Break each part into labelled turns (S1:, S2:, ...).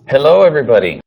S1: Hello, everybody.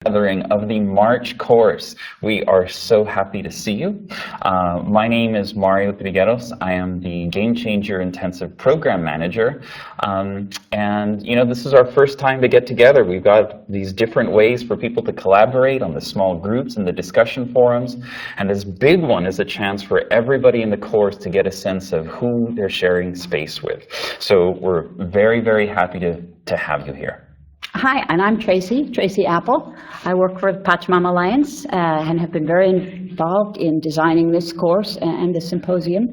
S1: Gathering of the March course. We are so happy to see you. My name is Mario Trigueros. I am the Game Changer Intensive Program Manager. And you know, this is our first time to get together. We've got these different ways for people to collaborate on the small groups and the discussion forums. And this big one is a chance for everybody in the course to get a sense of who they're sharing space with. So we're very, very happy to have you here.
S2: Hi, and I'm Tracy Apple. I work for the Pachamama Alliance and have been very involved in designing this course and the symposium.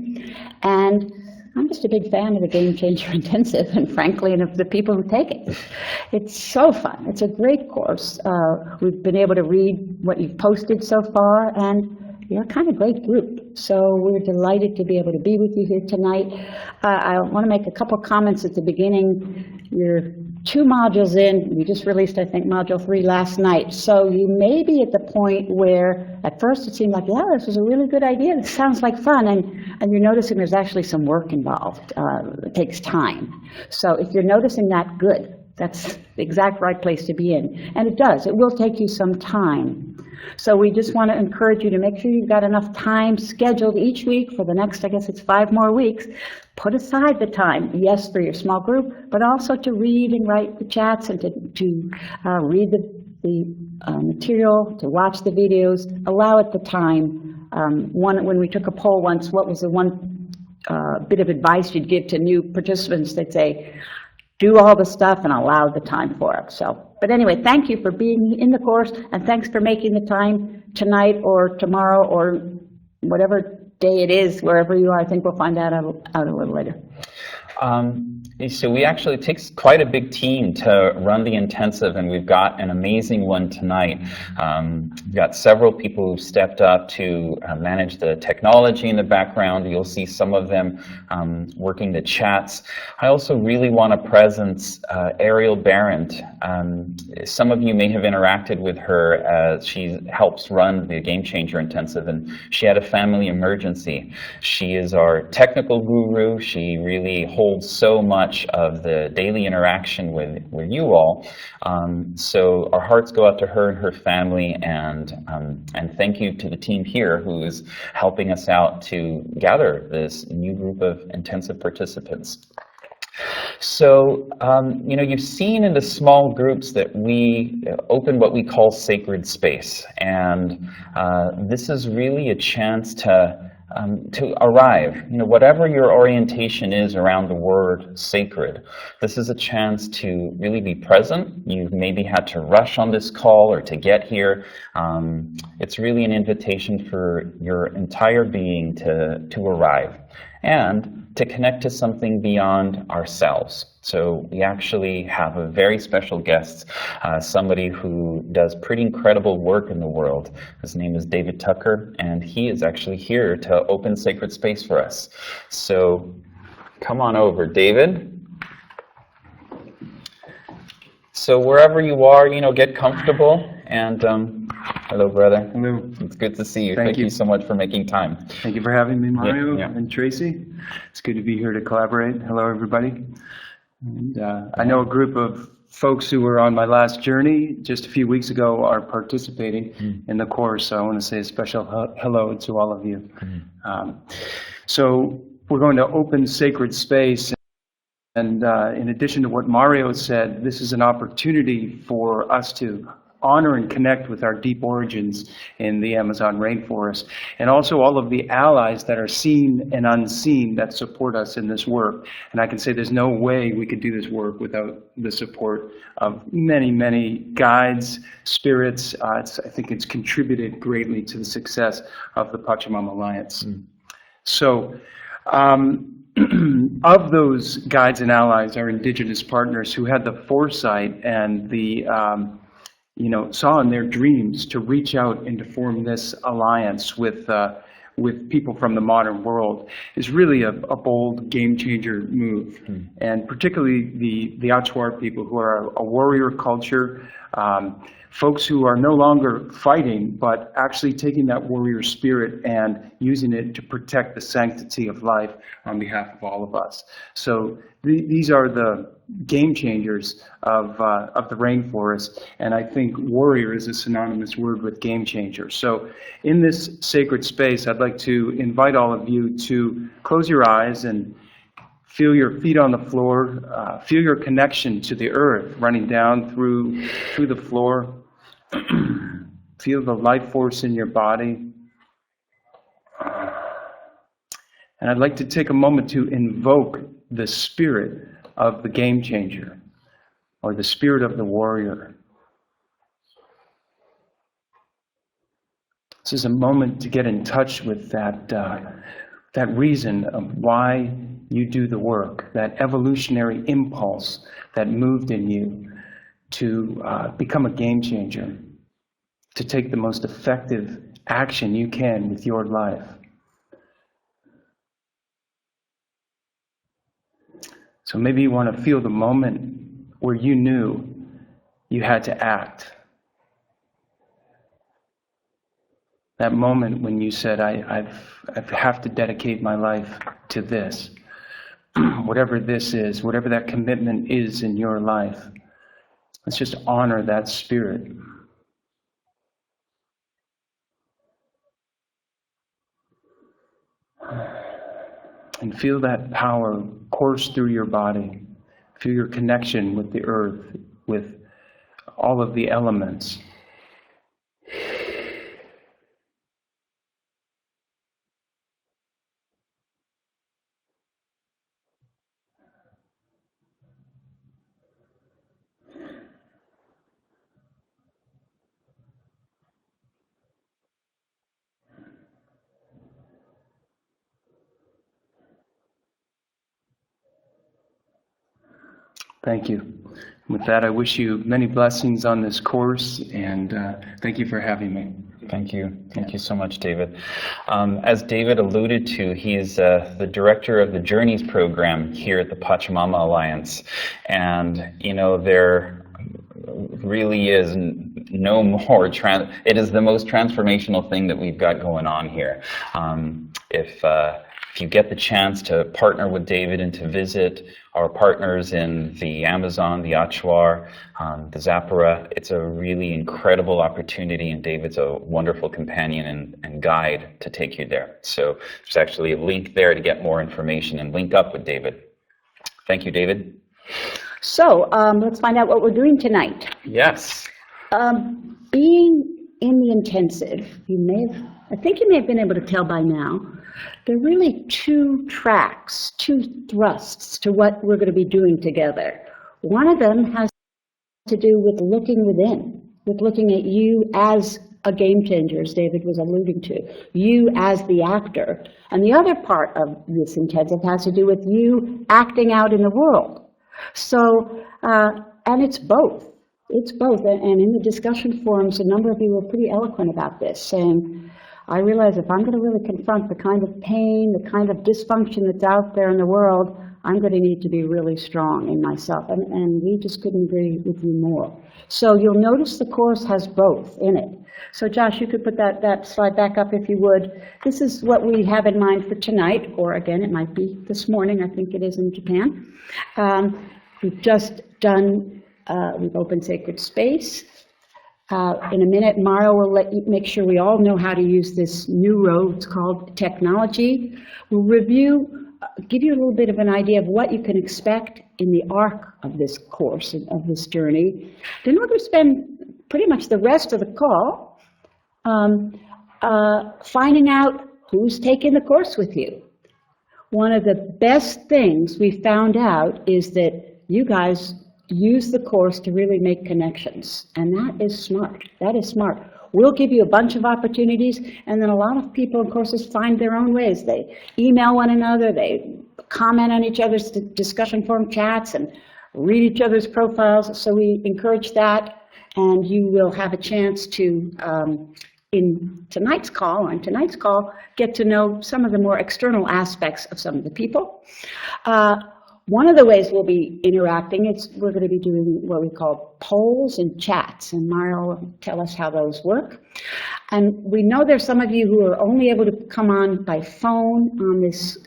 S2: And I'm just a big fan of the Game Changer Intensive and frankly, and of the people who take it. It's so fun. It's a great course. We've been able to read what you've posted so far, and you're a kind of great group. So we're delighted to be able to be with you here tonight. I want to make a couple comments at the beginning. You're 2 modules in. We just released, I think, module 3 last night. So you may be at the point where at first it seemed like, yeah, this was a really good idea. It sounds like fun. And you're noticing there's actually some work involved. It takes time. So if you're noticing that, good. That's the exact right place to be in. And it does. It will take you some time. So we just want to encourage you to make sure you've got enough time scheduled each week for the next, I guess it's 5 more weeks. Put aside the time, yes, for your small group, but also to read and write the chats and to read the material, to watch the videos. Allow it the time. When we took a poll once, what was the one bit of advice you'd give to new participants? They'd say, do all the stuff and allow the time for it. So, but anyway, thank you for being in the course, and thanks for making the time tonight or tomorrow or whatever day it is, wherever you are. I think we'll find out a little later.
S1: So we actually, it takes quite a big team to run the intensive, and we've got an amazing one tonight. We've got several people who've stepped up to manage the technology in the background. You'll see some of them working the chats. I also really want to presence Ariel Barrett. Some of you may have interacted with her as she helps run the Game Changer Intensive, and she had a family emergency. She is our technical guru. She really holds so much of the daily interaction with you all. So our hearts go out to her and her family, and thank you to the team here who is helping us out to gather this new group of intensive participants. So, you know, you've seen in the small groups that we open what we call sacred space, and this is really a chance to arrive. You know, whatever your orientation is around the word sacred, this is a chance to really be present. You've maybe had to rush on this call or to get here. It's really an invitation for your entire being to arrive and to connect to something beyond ourselves. So we actually have a very special guest, somebody who does pretty incredible work in the world. His name is David Tucker, and he is actually here to open sacred space for us. So come on over, David. So wherever you are, you know, get comfortable. And hello, brother.
S3: Hello.
S1: It's good to see you.
S3: Thank you
S1: so much for making time.
S3: Thank you for having me, Mario
S1: Yeah.
S3: and Tracy. It's good to be here to collaborate. Hello, everybody. And, I know a group of folks who were on my last journey just a few weeks ago are participating in the course, so I want to say a special hello to all of you. So we're going to open sacred space. And in addition to what Mario said, this is an opportunity for us to honor and connect with our deep origins in the Amazon rainforest, and also all of the allies that are seen and unseen that support us in this work. And I can say there's no way we could do this work without the support of many, many guides, spirits. I think it's contributed greatly to the success of the Pachamama Alliance. So, of those guides and allies, our indigenous partners who had the foresight and the saw in their dreams to reach out and to form this alliance with people from the modern world is really a bold game changer move. And particularly the Achuar people, who are a warrior culture, Folks who are no longer fighting, but actually taking that warrior spirit and using it to protect the sanctity of life on behalf of all of us. So these are the game changers of the rainforest, and I think warrior is a synonymous word with game changer. So in this sacred space, I'd like to invite all of you to close your eyes and feel your feet on the floor, feel your connection to the earth running down through the floor. Feel the life force in your body. And I'd like to take a moment to invoke the spirit of the game changer, or the spirit of the warrior. This is a moment to get in touch with that reason of why you do the work, that evolutionary impulse that moved in you to become a game changer, to take the most effective action you can with your life. So maybe you want to feel the moment where you knew you had to act. That moment when you said, I have to dedicate my life to this. Whatever this is, whatever that commitment is in your life. Let's just honor that spirit. And feel that power course through your body. Feel your connection with the earth, with all of the elements. Thank you. With that, I wish you many blessings on this course, and thank you for having me.
S1: Thank you. Thank you so much, David. As David alluded to, he is the director of the Journeys program here at the Pachamama Alliance. And, you know, there really is no more, it is the most transformational thing that we've got going on here. If you get the chance to partner with David and to visit our partners in the Amazon, the Achuar, the Zapara, it's a really incredible opportunity, and David's a wonderful companion and guide to take you there. So there's actually a link there to get more information and link up with David. Thank you, David.
S2: So let's find out what we're doing tonight.
S1: Yes.
S2: Being in the intensive, I think you may have been able to tell by now, there are really two tracks, two thrusts to what we're going to be doing together. One of them has to do with looking within, with looking at you as a game changer, as David was alluding to, you as the actor. And the other part of this intensive has to do with you acting out in the world. So, and it's both. It's both. And in the discussion forums, a number of you were pretty eloquent about this, saying, I realize if I'm going to really confront the kind of pain, the kind of dysfunction that's out there in the world, I'm going to need to be really strong in myself. And we just couldn't agree with you more. So you'll notice the course has both in it. So Josh, you could put that slide back up if you would. This is what we have in mind for tonight, or again, it might be this morning. I think it is in Japan. We've just done, we've opened Sacred Space. In a minute, Mario will make sure we all know how to use this new road. It's called technology. We'll review, give you a little bit of an idea of what you can expect in the arc of this course, of this journey. Then we're going to spend pretty much the rest of the call finding out who's taking the course with you. One of the best things we found out is that you guys use the course to really make connections, and that is smart. That is smart. We'll give you a bunch of opportunities, and then a lot of people in courses find their own ways. They email one another, they comment on each other's discussion forum chats, and read each other's profiles. So we encourage that, and you will have a chance to, in tonight's call, get to know some of the more external aspects of some of the people. One of the ways we'll be interacting is we're going to be doing what we call polls and chats, and Mario will tell us how those work. And we know there's some of you who are only able to come on by phone on this,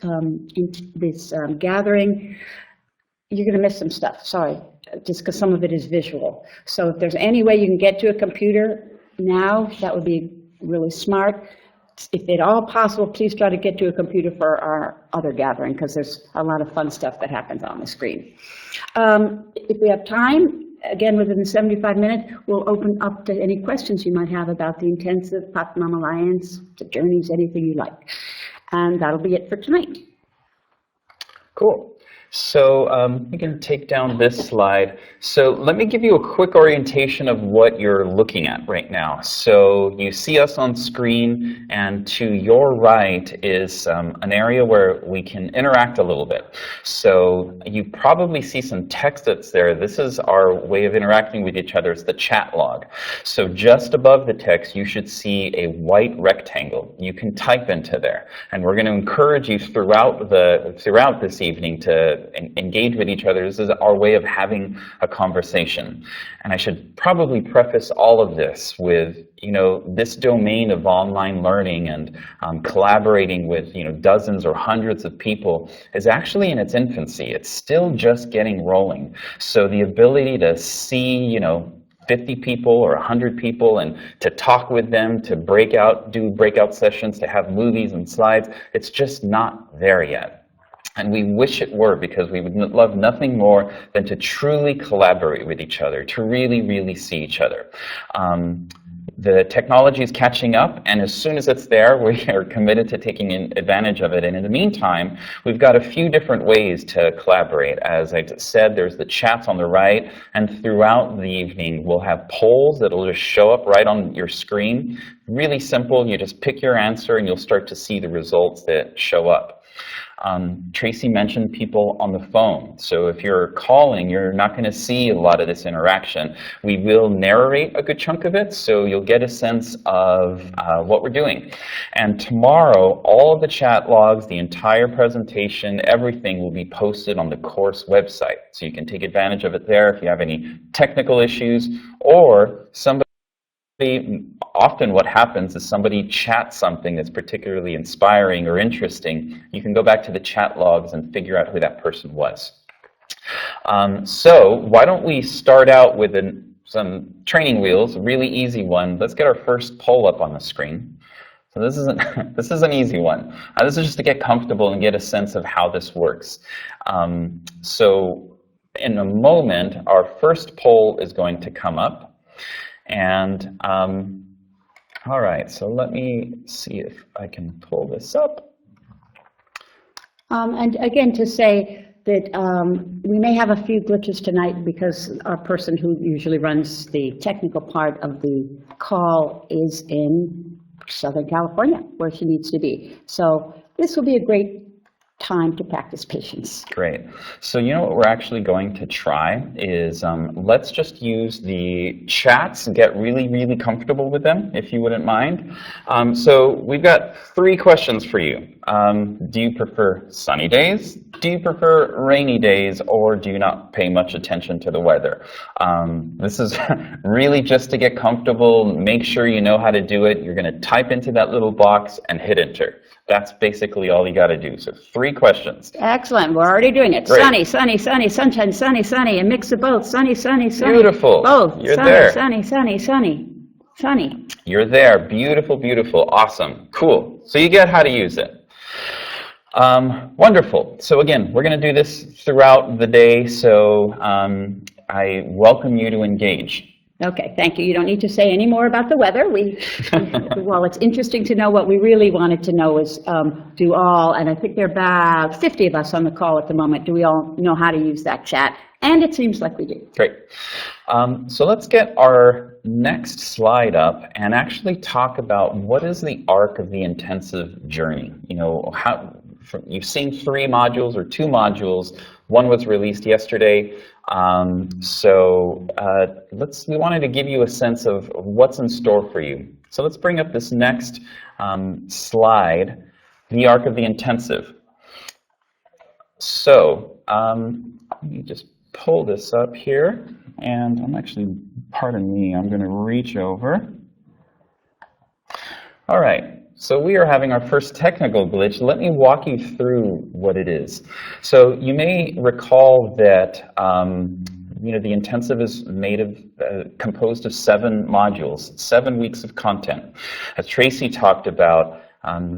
S2: gathering. You're going to miss some stuff, sorry, just because some of it is visual. So if there's any way you can get to a computer now, that would be really smart. If at all possible, please try to get to a computer for our other gathering, because there's a lot of fun stuff that happens on the screen. If we have time, again, within the 75 minutes, we'll open up to any questions you might have about the Intensive Pop Mom Alliance, the journeys, anything you like. And that'll be it for tonight.
S1: Cool. So we can take down this slide. So let me give you a quick orientation of what you're looking at right now. So you see us on screen, and to your right is an area where we can interact a little bit. So you probably see some text that's there. This is our way of interacting with each other. It's the chat log. So just above the text, you should see a white rectangle. You can type into there. And we're going to encourage you throughout this evening to engage with each other. This is our way of having a conversation. And I should probably preface all of this with, this domain of online learning and collaborating with, dozens or hundreds of people is actually in its infancy. It's still just getting rolling. So the ability to see, 50 people or 100 people and to talk with them, to do breakout sessions, to have movies and slides, it's just not there yet. And we wish it were, because we would love nothing more than to truly collaborate with each other, to really, really see each other. The technology is catching up, and as soon as it's there, we are committed to taking advantage of it. And in the meantime, we've got a few different ways to collaborate. As I said, there's the chats on the right, and throughout the evening, we'll have polls that'll just show up right on your screen. Really simple. You just pick your answer, and you'll start to see the results that show up. Tracy mentioned people on the phone. So if you're calling, you're not going to see a lot of this interaction. We will narrate a good chunk of it, so you'll get a sense of what we're doing. And tomorrow, all of the chat logs, the entire presentation, everything will be posted on the course website. So you can take advantage of it there if you have any technical issues, or often what happens is somebody chats something that's particularly inspiring or interesting. You can go back to the chat logs and figure out who that person was. So why don't we start out with some training wheels, a really easy one. Let's get our first poll up on the screen. So this is an easy one. This is just to get comfortable and get a sense of how this works. So in a moment, our first poll is going to come up. And all right, so let me see if I can pull this up.
S2: And again, to say that we may have a few glitches tonight because our person who usually runs the technical part of the call is in Southern California, where she needs to be. So this will be a great time to practice patience.
S1: Great. So what we're actually going to try is let's just use the chats and get really, really comfortable with them, if you wouldn't mind. So we've got 3 questions for you. Do you prefer sunny days? Do you prefer rainy days? Or do you not pay much attention to the weather? This is really just to get comfortable, make sure you know how to do it. You're going to type into that little box and hit enter. That's basically all you got to do. So 3 questions.
S2: Excellent. We're already doing it.
S1: Great.
S2: Sunny, sunny, sunny, sunshine, sunny, sunny, a mix of both. Sunny, sunny, sunny.
S1: Beautiful.
S2: Both.
S1: You're
S2: sunny,
S1: there.
S2: sunny, sunny, sunny, sunny.
S1: You're there. Beautiful, beautiful. Awesome. Cool. So you get how to use it. Wonderful. So again, we're going to do this throughout the day. So I welcome you to engage.
S2: Okay, thank you. You don't need to say any more about the weather. Well, it's interesting to know. What we really wanted to know is, and I think there are about 50 of us on the call at the moment, do we all know how to use that chat? And it seems like we do.
S1: Great. So let's get our next slide up and actually talk about what is the arc of the intensive journey. You've seen 3 modules or 2 modules. One was released yesterday. We wanted to give you a sense of what's in store for you. So let's bring up this next slide, the arc of the intensive. So let me just pull this up here, and I'm actually, pardon me, I'm going to reach over. All right, so we are having our first technical glitch. Let me walk you through what it is. So you may recall that the intensive is made of, composed of 7 modules, 7 weeks of content. As Tracy talked about,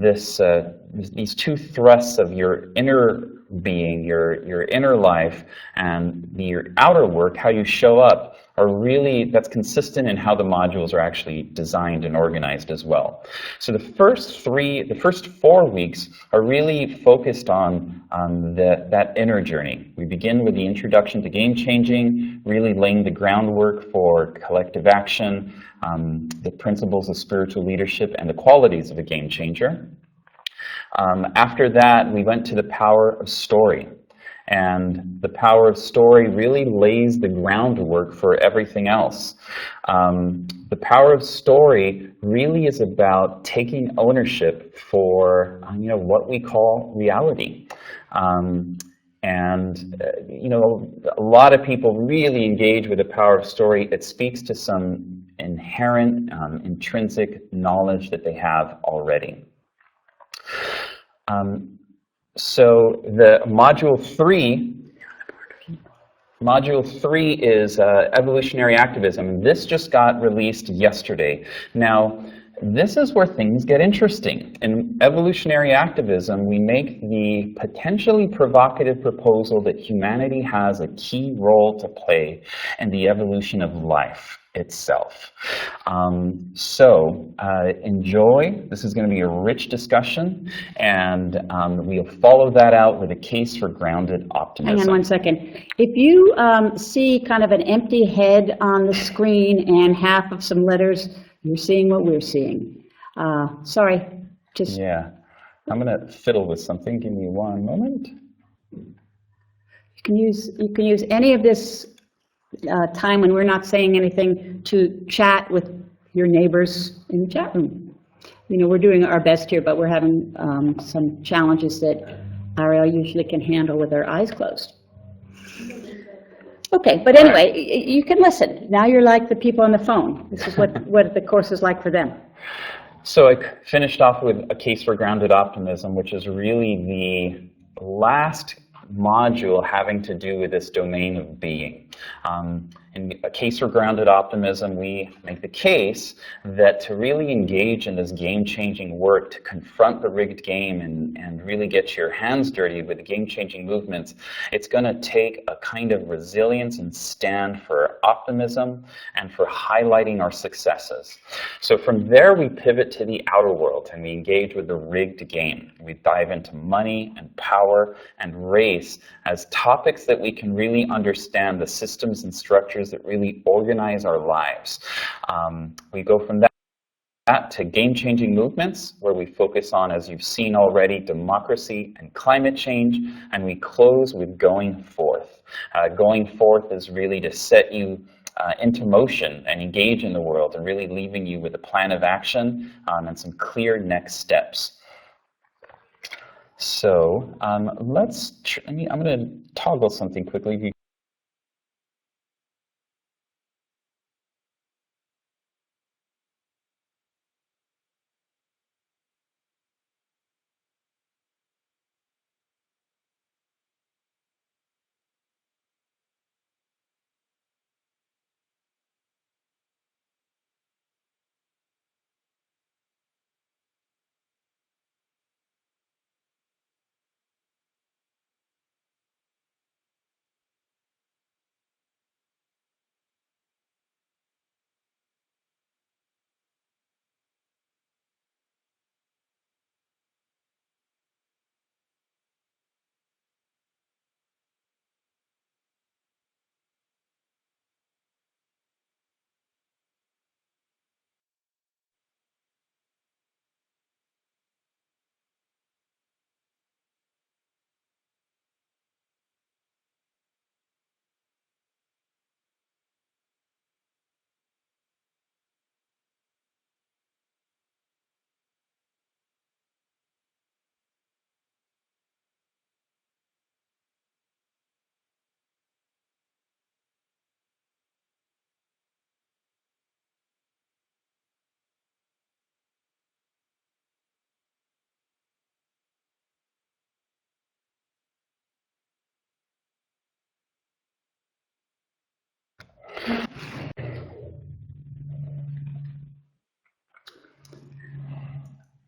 S1: these 2 thrusts of your inner being, your inner life, and your outer work, how you show up, are really, that's consistent in how the modules are actually designed and organized as well. So the first 4 weeks are really focused on that inner journey. We begin with the introduction to game changing, really laying the groundwork for collective action, the principles of spiritual leadership, and the qualities of a game changer. After that, we went to the power of story. And the power of story really lays the groundwork for everything else. The power of story really is about taking ownership for what we call reality. A lot of people really engage with the power of story. It speaks to some inherent, intrinsic knowledge that they have already. So the module 3 is evolutionary activism. This just got released yesterday. Now, this is where things get interesting. In evolutionary activism, we make the potentially provocative proposal that humanity has a key role to play in the evolution of life itself. Enjoy. This is going to be a rich discussion, and we'll follow that out with a case for grounded optimism.
S2: Hang on one second. If you see kind of an empty head on the screen and half of some letters, you're seeing what we're seeing. Sorry, just...
S1: Yeah, I'm going to fiddle with something. Give me one moment.
S2: You can use any of this time when we're not saying anything to chat with your neighbors in the chat room. We're doing our best here, but we're having some challenges that Ariel usually can handle with her eyes closed. Okay, but anyway, you can listen. Now you're like the people on the phone. This is what the course is like for them.
S1: So I finished off with a case for grounded optimism, which is really the last module having to do with this domain of being. In a case for grounded optimism, we make the case that to really engage in this game-changing work, to confront the rigged game and really get your hands dirty with the game-changing movements, it's going to take a kind of resilience and stand for optimism and for highlighting our successes. So from there, we pivot to the outer world and we engage with the rigged game. We dive into money and power and race as topics that we can really understand the systems and structures that really organize our lives. We go from that to game-changing movements, where we focus on, as you've seen already, democracy and climate change, and we close with going forth. Going forth is really to set you into motion and engage in the world, and really leaving you with a plan of action and some clear next steps. So I'm going to toggle something quickly.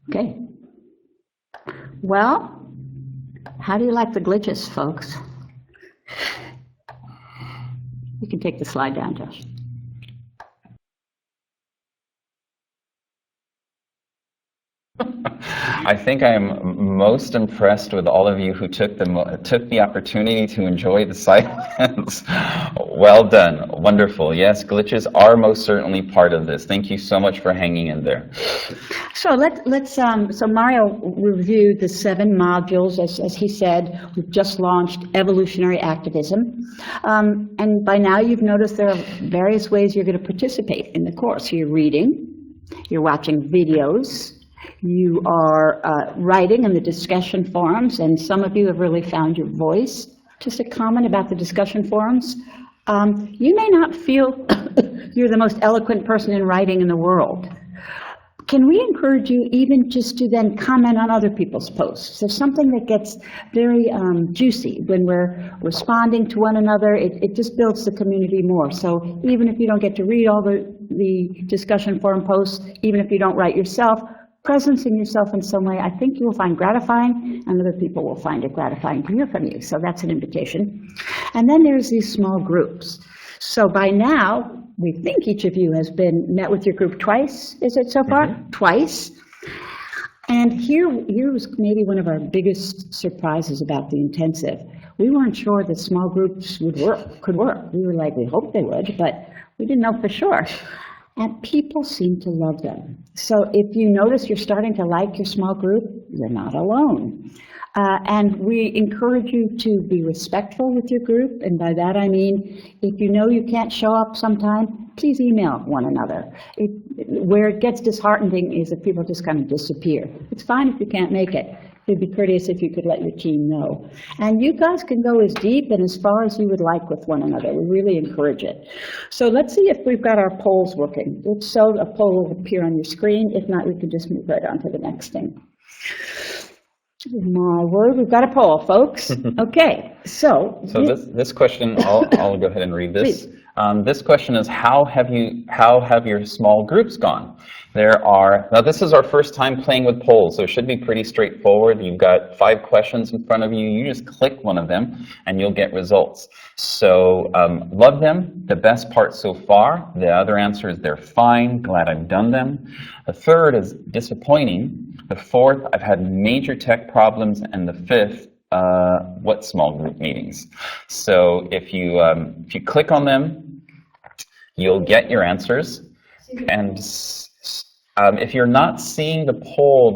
S2: Okay. Well, how do you like the glitches, folks? You can take the slide down, Josh.
S1: I think I am most impressed with all of you who took the opportunity to enjoy the silence. Well done. Wonderful. Yes, glitches are most certainly part of this. Thank you so much for hanging in there.
S2: So so Mario reviewed the 7 modules. As he said, we've just launched evolutionary activism. And by now you've noticed there are various ways you're going to participate in the course. You're reading, you're watching videos, you are writing in the discussion forums, and some of you have really found your voice. Just a comment about the discussion forums. You may not feel you're the most eloquent person in writing in the world. Can we encourage you even just to then comment on other people's posts? There's something that gets very juicy when we're responding to one another. It just builds the community more. So even if you don't get to read all the discussion forum posts, even if you don't write yourself, presencing yourself in some way, I think you will find gratifying, and other people will find it gratifying to hear from you. So that's an invitation. And then there's these small groups. So by now, we think each of you has met with your group twice, is it so far? Mm-hmm. Twice. And here was maybe one of our biggest surprises about the intensive. We weren't sure that small groups could work. We were like, we hoped they would, but we didn't know for sure. And people seem to love them. So if you notice you're starting to like your small group, you're not alone. And we encourage you to be respectful with your group. And by that I mean, if you know you can't show up sometime, please email one another. Where it gets disheartening is if people just kind of disappear. It's fine if you can't make it. It'd be courteous if you could let your team know. And you guys can go as deep and as far as you would like with one another. We really encourage it. So let's see if we've got our polls working. If so, a poll will appear on your screen. If not, we can just move right on to the next thing. My word, we've got a poll, folks. Okay, so
S1: this question, I'll go ahead and read this.
S2: Please.
S1: This question is, how have your small groups gone? Now this is our first time playing with polls, so it should be pretty straightforward. You've got 5 questions in front of you. You just click one of them and you'll get results. So love them, the best part so far. The other answer is they're fine, glad I've done them. The third is disappointing. The fourth, I've had major tech problems. And the fifth, what small group meetings? So if you click on them, you'll get your answers. And if you're not seeing the poll,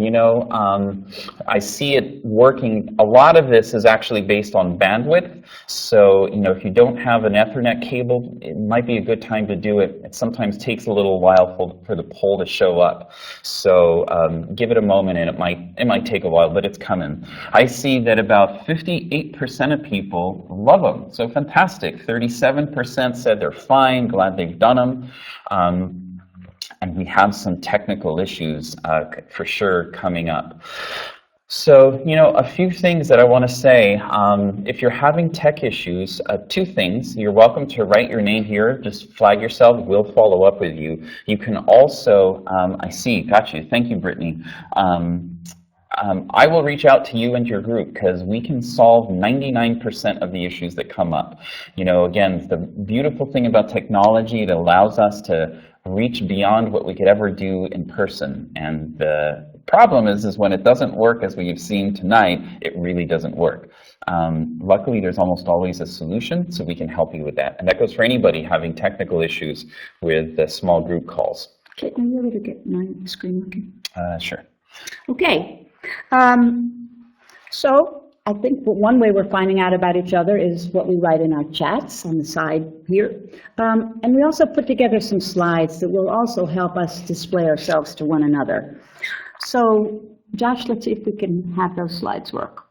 S1: I see it working. A lot of this is actually based on bandwidth. So, if you don't have an Ethernet cable, it might be a good time to do it. It sometimes takes a little while for the poll to show up. So give it a moment, and it might take a while, but it's coming. I see that about 58% of people love them. So fantastic. 37% said they're fine, glad they've done them. And we have some technical issues for sure coming up. So, a few things that I want to say. If you're having tech issues, 2 things. You're welcome to write your name here. Just flag yourself. We'll follow up with you. You can also, I see, got you. Thank you, Brittany. I will reach out to you and your group because we can solve 99% of the issues that come up. Again, the beautiful thing about technology, it allows us to reach beyond what we could ever do in person. And the problem is when it doesn't work, as we've seen tonight, it really doesn't work. Luckily, there's almost always a solution, so we can help you with that. And that goes for anybody having technical issues with the small group calls.
S2: Okay, are you able to get my screen working?
S1: Sure.
S2: Okay. So I think one way we're finding out about each other is what we write in our chats on the side here. And we also put together some slides that will also help us display ourselves to one another. So, Josh, let's see if we can have those slides work.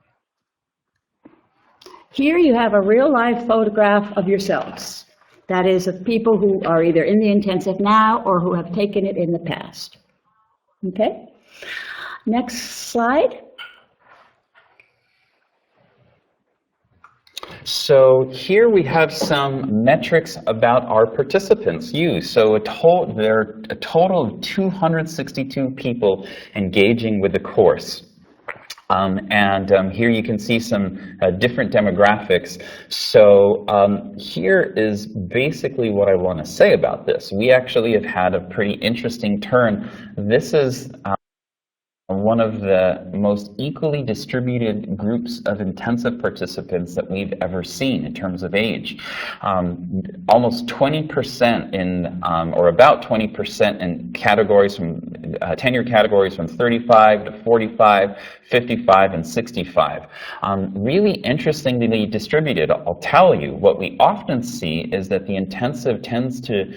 S2: Here you have a real life photograph of yourselves. That is, of people who are either in the intensive now or who have taken it in the past. Okay? Next slide.
S1: So here we have some metrics about our participants, you. So there are a total of 262 people engaging with the course. Here you can see some different demographics. So here is basically what I want to say about this. We actually have had a pretty interesting turn. This is one of the most equally distributed groups of intensive participants that we've ever seen in terms of age. Almost 20% or about 20% in categories from tenure categories from 35 to 45, 55, and 65. Really interestingly distributed. I'll tell you, what we often see is that the intensive tends to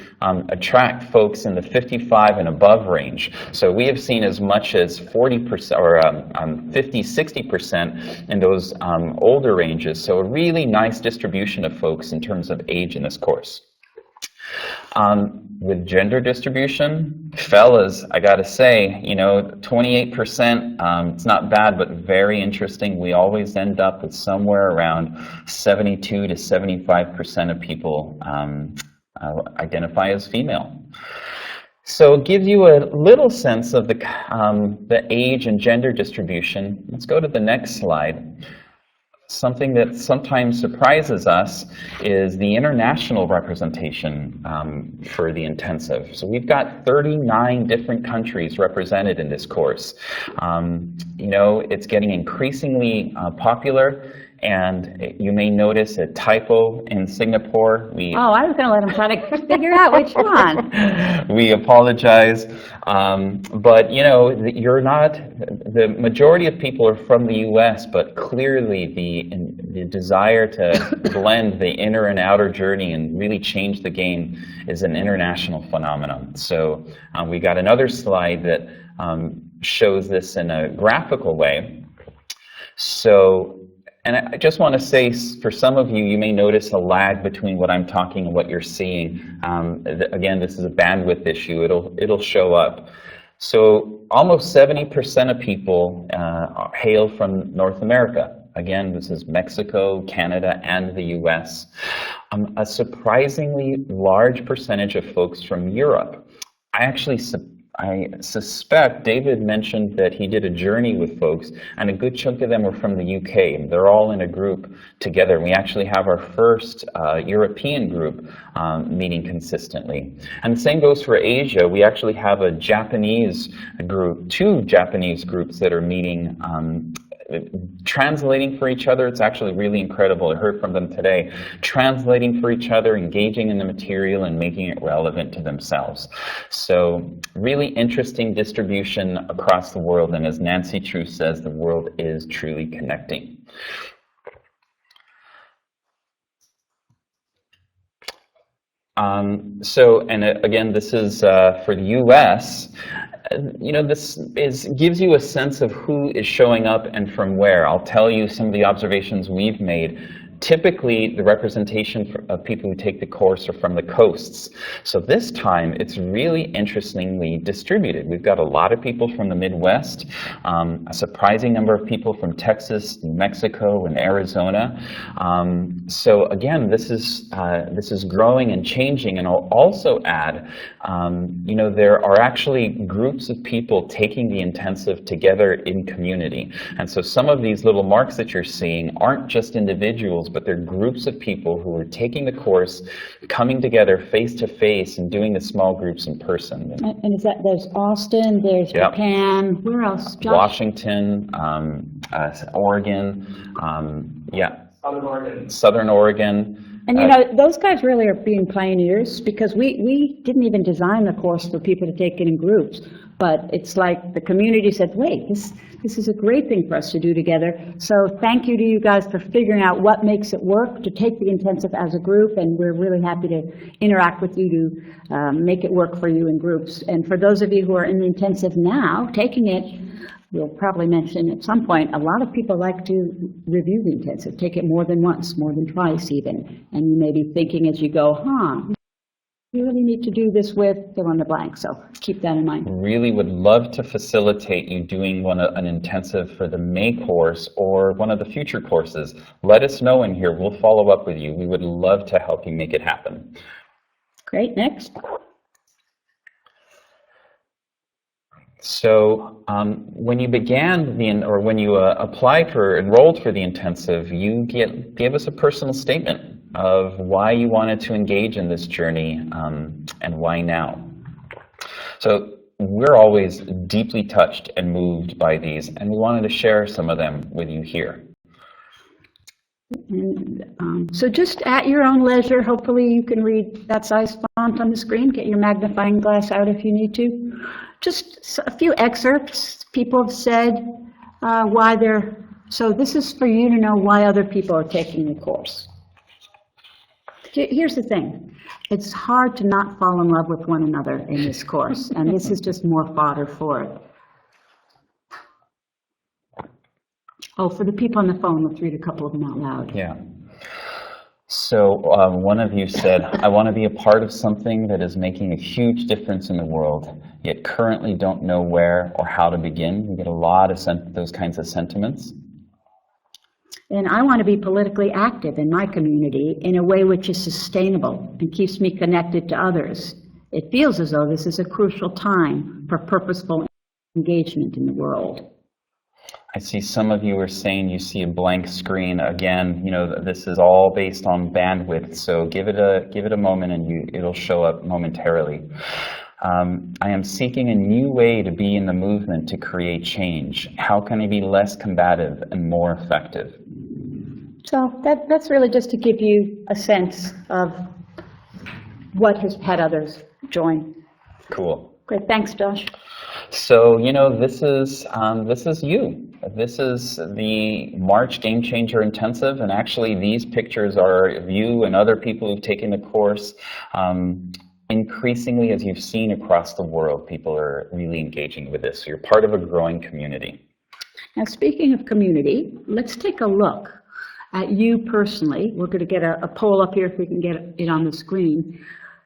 S1: attract folks in the 55 and above range. So we have seen as much as 40% or 50, 60% in those older ranges. So a really nice distribution of folks in terms of age in this course. With gender distribution, fellas, I gotta say, 28%, it's not bad, but very interesting. We always end up with somewhere around 72 to 75% of people identify as female. So it gives you a little sense of the age and gender distribution. Let's go to the next slide. Something that sometimes surprises us is the international representation for the intensive. So we've got 39 different countries represented in this course. It's getting increasingly popular. And you may notice a typo in Singapore.
S2: Oh, I was going to let him try to figure out which one.
S1: We apologize. But, you're not, the majority of people are from the US, but clearly the desire to blend the inner and outer journey and really change the game is an international phenomenon. So we got another slide that shows this in a graphical way. So, and I just want to say, for some of you, you may notice a lag between what I'm talking and what you're seeing. Again, this is a bandwidth issue. It'll show up. So almost 70% of people hail from North America. Again, this is Mexico, Canada, and the US. A surprisingly large percentage of folks from Europe. I suspect David mentioned that he did a journey with folks, and a good chunk of them were from the UK. They're all in a group together. We actually have our first European group meeting consistently. And the same goes for Asia. We actually have a Japanese group, 2 Japanese groups that are meeting translating for each other. It's actually really incredible. I heard from them today. Translating for each other, engaging in the material, and making it relevant to themselves. So really interesting distribution across the world. And as Nancy True says, the world is truly connecting. Again, this is for the US. This gives you a sense of who is showing up and from where. I'll tell you some of the observations we've made. Typically, the representation of people who take the course are from the coasts. So this time, it's really interestingly distributed. We've got a lot of people from the Midwest, a surprising number of people from Texas, New Mexico, and Arizona. So again, this is growing and changing. And I'll also add, there are actually groups of people taking the intensive together in community. And so some of these little marks that you're seeing aren't just individuals, but they're groups of people who are taking the course, coming together face to face, and doing the small groups in person.
S2: And is that, there's Austin, there's Japan, where else? Josh?
S1: Washington, Oregon, Southern Oregon.
S2: And those guys really are being pioneers, because we didn't even design the course for people to take it in groups, but it's like the community said, wait, this is a great thing for us to do together. So thank you to you guys for figuring out what makes it work to take the intensive as a group, and we're really happy to interact with you to make it work for you in groups. And for those of you who are in the intensive now, taking it, we'll probably mention at some point, a lot of people like to review the intensive, take it more than once, more than twice even. And you may be thinking as you go, you really need to do this with fill in the blank, so keep that in mind.
S1: Really would love to facilitate you doing an intensive for the May course or one of the future courses. Let us know in here. We'll follow up with you. We would love to help you make it happen.
S2: Great, next.
S1: So when you began when you enrolled for the intensive, you gave us a personal statement of why you wanted to engage in this journey and why now. So we're always deeply touched and moved by these, and we wanted to share some of them with you here.
S2: And, so just at your own leisure, hopefully you can read that size font on the screen. Get your magnifying glass out if you need to. Just a few excerpts. People have said why they're, so this is for you to know why other people are taking the course. Here's the thing. It's hard to not fall in love with one another in this course, and this is just more fodder for it. Oh, for the people on the phone, let's read a couple of them out loud.
S1: Yeah. So one of you said, I want to be a part of something that is making a huge difference in the world, yet currently don't know where or how to begin. We get a lot of those kinds of sentiments.
S2: And I want to be politically active in my community in a way which is sustainable and keeps me connected to others. It feels as though this is a crucial time for purposeful engagement in the world.
S1: I see some of you are saying you see a blank screen. Again, you know, this is all based on bandwidth, so give it a moment and it'll show up momentarily. I am seeking a new way to be in the movement to create change. How can I be less combative and more effective?
S2: So that's really just to give you a sense of what has had others join.
S1: Cool.
S2: Great, thanks, Josh.
S1: So, you know, this is you. This is the March Game Changer Intensive, and actually these pictures are of you and other people who've taken the course. Increasingly, as you've seen across the world, people are really engaging with this. So you're part of a growing community.
S2: Now, speaking of community, let's take a look at you personally. We're going to get a poll up here if we can get it on the screen.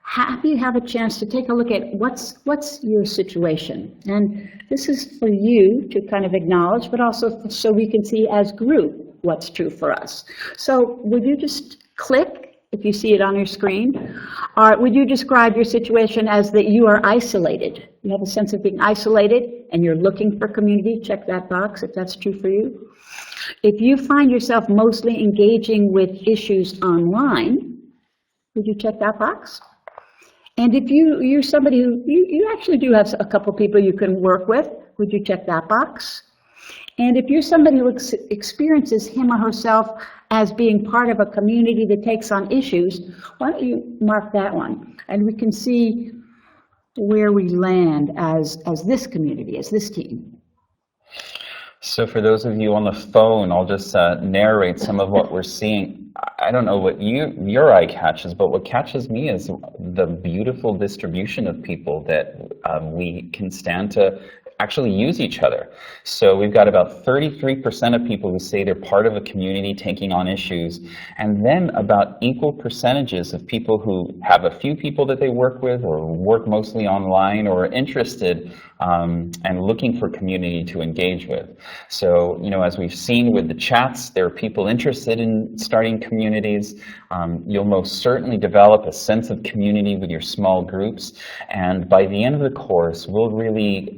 S2: Have you have a chance to take a look at what's your situation? And this is for you to kind of acknowledge, but also so we can see as group what's true for us. So would you just click, if you see it on your screen, or would you describe your situation as that you are isolated? You have a sense of being isolated and you're looking for community? Check that box if that's true for you. If you find yourself mostly engaging with issues online, would you check that box? And if you're somebody who, you actually do have a couple people you can work with, would you check that box? And if you're somebody who experiences him or herself as being part of a community that takes on issues, why don't you mark that one? And we can see where we land as this community, as this team.
S1: So for those of you on the phone, I'll just narrate some of what we're seeing. I don't know what your eye catches, but what catches me is the beautiful distribution of people that we can stand to actually use each other. So we've got about 33% of people who say they're part of a community taking on issues, and then about equal percentages of people who have a few people that they work with or work mostly online or are interested and looking for community to engage with. So, you know, as we've seen with the chats, there are people interested in starting communities. You'll most certainly develop a sense of community with your small groups, and by the end of the course, we'll really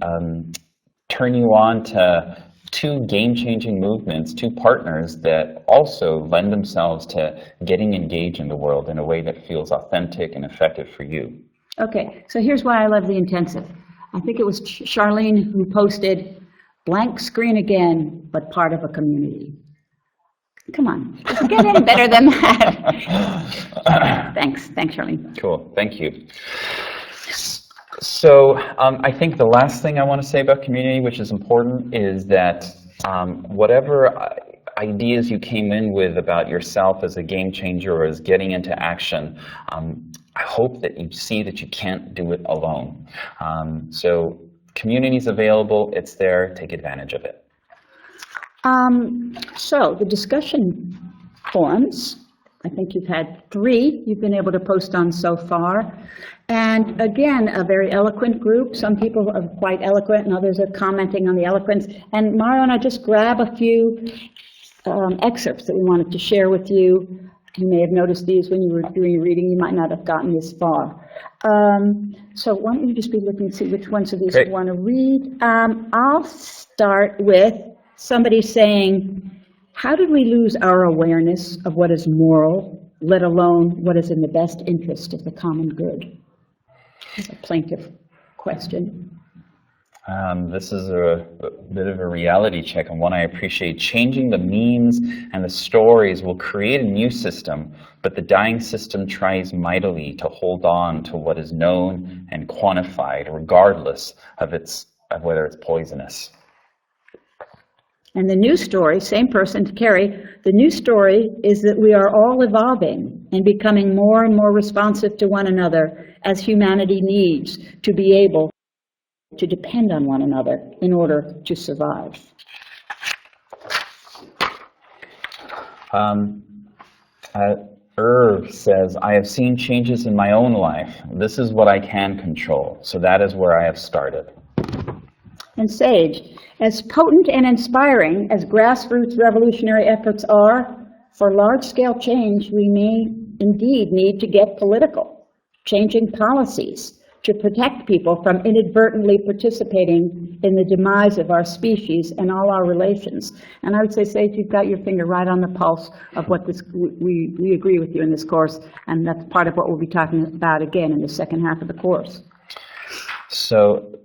S1: turn you on to two game-changing movements, two partners that also lend themselves to getting engaged in the world in a way that feels authentic and effective for you.
S2: Okay, so here's why I love the intensive. I think it was Charlene who posted, blank screen again, but part of a community. Come on, does it get any better than that? Thanks, Charlene.
S1: Cool, thank you. So I think the last thing I want to say about community, which is important, is that whatever ideas you came in with about yourself as a game changer or as getting into action, I hope that you see that you can't do it alone. So community's available, it's there, take advantage of it.
S2: So the discussion forums I think you've had 3 you've been able to post on so far. And again, a very eloquent group. Some people are quite eloquent and others are commenting on the eloquence. And Mario and I just grab a few excerpts that we wanted to share with you. You may have noticed these when you were doing your reading. You might not have gotten this far. So why don't you just be looking to see which ones of these you want to read. I'll start with somebody saying, how did we lose our awareness of what is moral, let alone what is in the best interest of the common good? It's a plaintive question.
S1: This is a bit of a reality check, and one I appreciate. Changing the means and the stories will create a new system, but the dying system tries mightily to hold on to what is known and quantified, regardless of whether it's poisonous.
S2: And the new story, same person, Carrie, the new story is that we are all evolving and becoming more and more responsive to one another as humanity needs to be able to depend on one another in order to survive.
S1: Irv says, I have seen changes in my own life. This is what I can control, so that is where I have started.
S2: And Sage, as potent and inspiring as grassroots revolutionary efforts are, for large-scale change, we may indeed need to get political, changing policies to protect people from inadvertently participating in the demise of our species and all our relations. And I would say, Sage, you've got your finger right on the pulse of what this, we agree with you in this course, and that's part of what we'll be talking about again in the second half of the course.
S1: So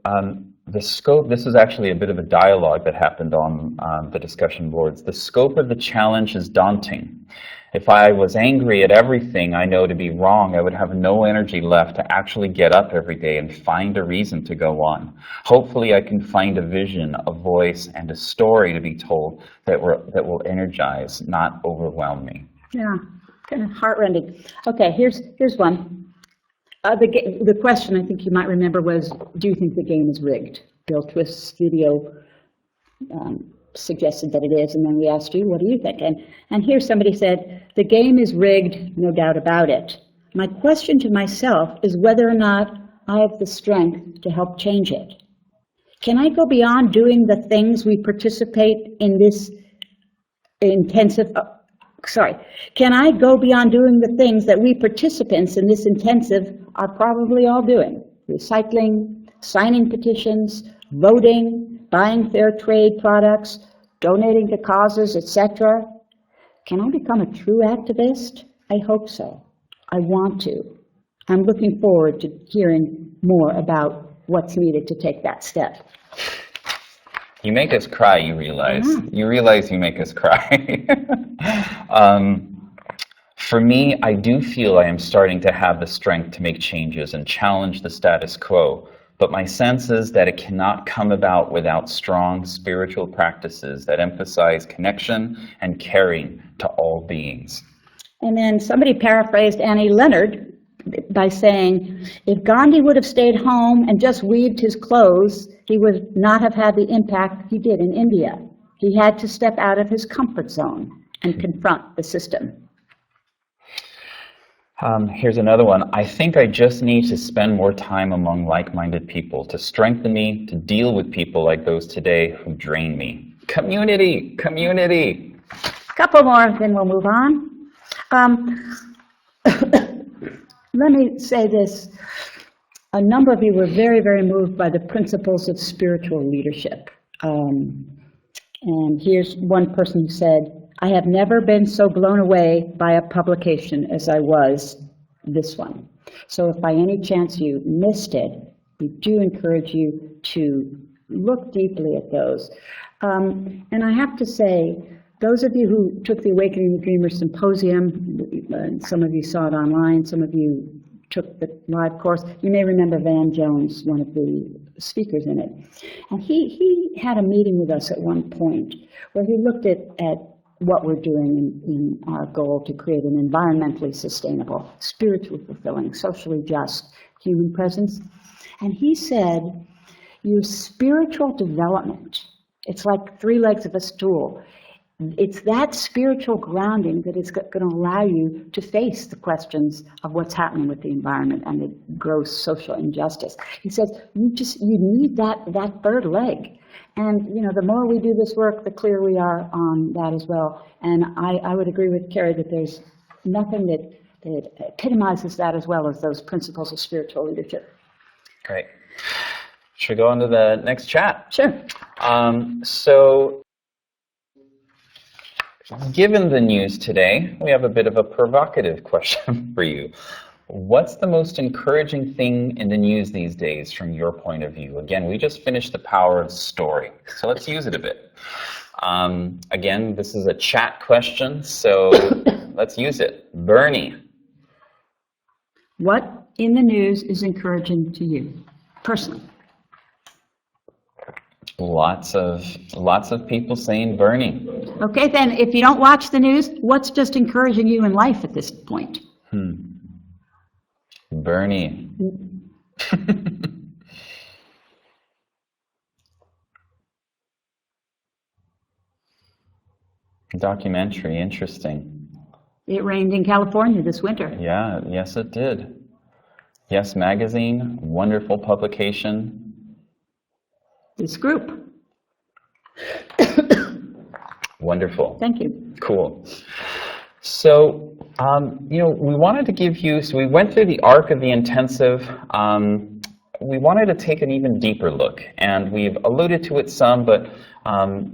S1: the scope, this is actually a bit of a dialogue that happened on the discussion boards. The scope of the challenge is daunting. If I was angry at everything I know to be wrong, I would have no energy left to actually get up every day and find a reason to go on. Hopefully I can find a vision, a voice, and a story to be told that will energize, not overwhelm me.
S2: Yeah, kind of heartrending. Okay, here's one. The question, I think you might remember, was, do you think the game is rigged? Bill Twist's video suggested that it is, and then we asked you, what do you think? And here somebody said, the game is rigged, no doubt about it. My question to myself is whether or not I have the strength to help change it. Can I go beyond doing the things we participate in this intensive, can I go beyond doing the things that we participants in this intensive are probably all doing? Recycling, signing petitions, voting, buying fair trade products, donating to causes, etc. Can I become a true activist? I hope so. I want to. I'm looking forward to hearing more about what's needed to take that step.
S1: You make us cry, you realize. You realize you make us cry. For me, I do feel I am starting to have the strength to make changes and challenge the status quo. But my sense is that it cannot come about without strong spiritual practices that emphasize connection and caring to all beings.
S2: And then somebody paraphrased Annie Leonard by saying, if Gandhi would have stayed home and just weaved his clothes, he would not have had the impact he did in India. He had to step out of his comfort zone and confront the system.
S1: Here's another one. I think I just need to spend more time among like-minded people to strengthen me, to deal with people like those today who drain me. Community, community.
S2: Couple more, then we'll move on. Let me say this. A number of you were very, very moved by the principles of spiritual leadership. And here's one person who said, I have never been so blown away by a publication as I was this one. So if by any chance you missed it, we do encourage you to look deeply at those. And I have to say, those of you who took the Awakening the Dreamer Symposium, some of you saw it online, some of you took the live course, you may remember Van Jones, one of the speakers in it. And he had a meeting with us at one point where he looked at what we're doing in our goal to create an environmentally sustainable, spiritually fulfilling, socially just human presence. And he said, your spiritual development, it's like 3 legs of a stool. it's that spiritual grounding that is going to allow you to face the questions of what's happening with the environment and the gross social injustice. He says you need that third leg. And, you know, the more we do this work, the clearer we are on that as well. And I would agree with Carrie that there's nothing that epitomizes that as well as those principles of spiritual leadership.
S1: Great. Should we go on to the next chat?
S2: Sure.
S1: So, given the news today, we have a bit of a provocative question for you. What's the most encouraging thing in the news these days from your point of view? Again, we just finished The Power of Story, so let's use it a bit. Again, this is a chat question, so let's use it. Bernie.
S2: What in the news is encouraging to you, personally?
S1: Lots of people saying Bernie.
S2: Okay, then, if you don't watch the news, what's just encouraging you in life at this point?
S1: Bernie. Documentary, interesting.
S2: It rained in California this winter.
S1: Yeah, yes it did. Yes Magazine, wonderful publication.
S2: This group.
S1: Wonderful.
S2: Thank you.
S1: Cool. So, you know, we wanted to give you, so we went through the arc of the intensive. We wanted to take an even deeper look, and we've alluded to it some, but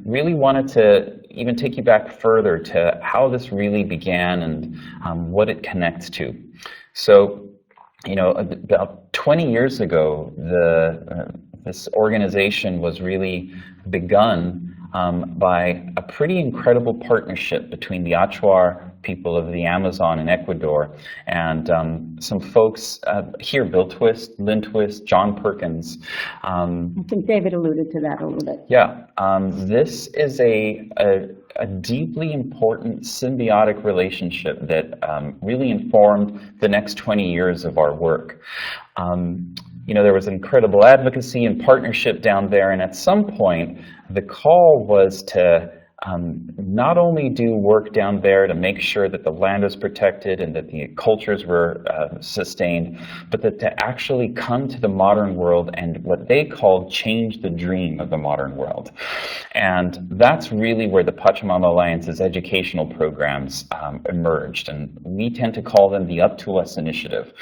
S1: really wanted to even take you back further to how this really began and what it connects to. So, you know, about 20 years ago, this organization was really begun by a pretty incredible partnership between the Achuar people of the Amazon in Ecuador and some folks here, Bill Twist, Lynn Twist, John Perkins.
S2: I think David alluded to that a little bit.
S1: Yeah, this is a deeply important symbiotic relationship that really informed the next 20 years of our work. You know, there was incredible advocacy and partnership down there, and at some point, the call was to not only do work down there to make sure that the land was protected and that the cultures were sustained, but that to actually come to the modern world and what they called change the dream of the modern world. And that's really where the Pachamama Alliance's educational programs emerged, and we tend to call them the Up to Us initiative.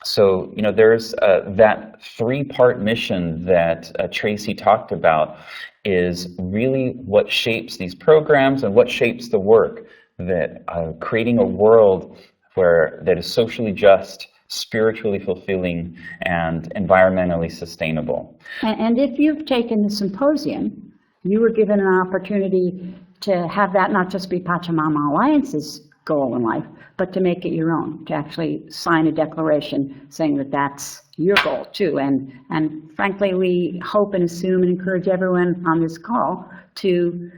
S1: So, you know, there's that three-part mission that Tracy talked about is really what shapes these programs and what shapes the work, that creating a world that is socially just, spiritually fulfilling, and environmentally sustainable.
S2: And if you've taken the symposium, you were given an opportunity to have that not just be Pachamama Alliance's goal in life, but to make it your own, to actually sign a declaration saying that that's your goal too. And frankly, we hope and assume and encourage everyone on this call to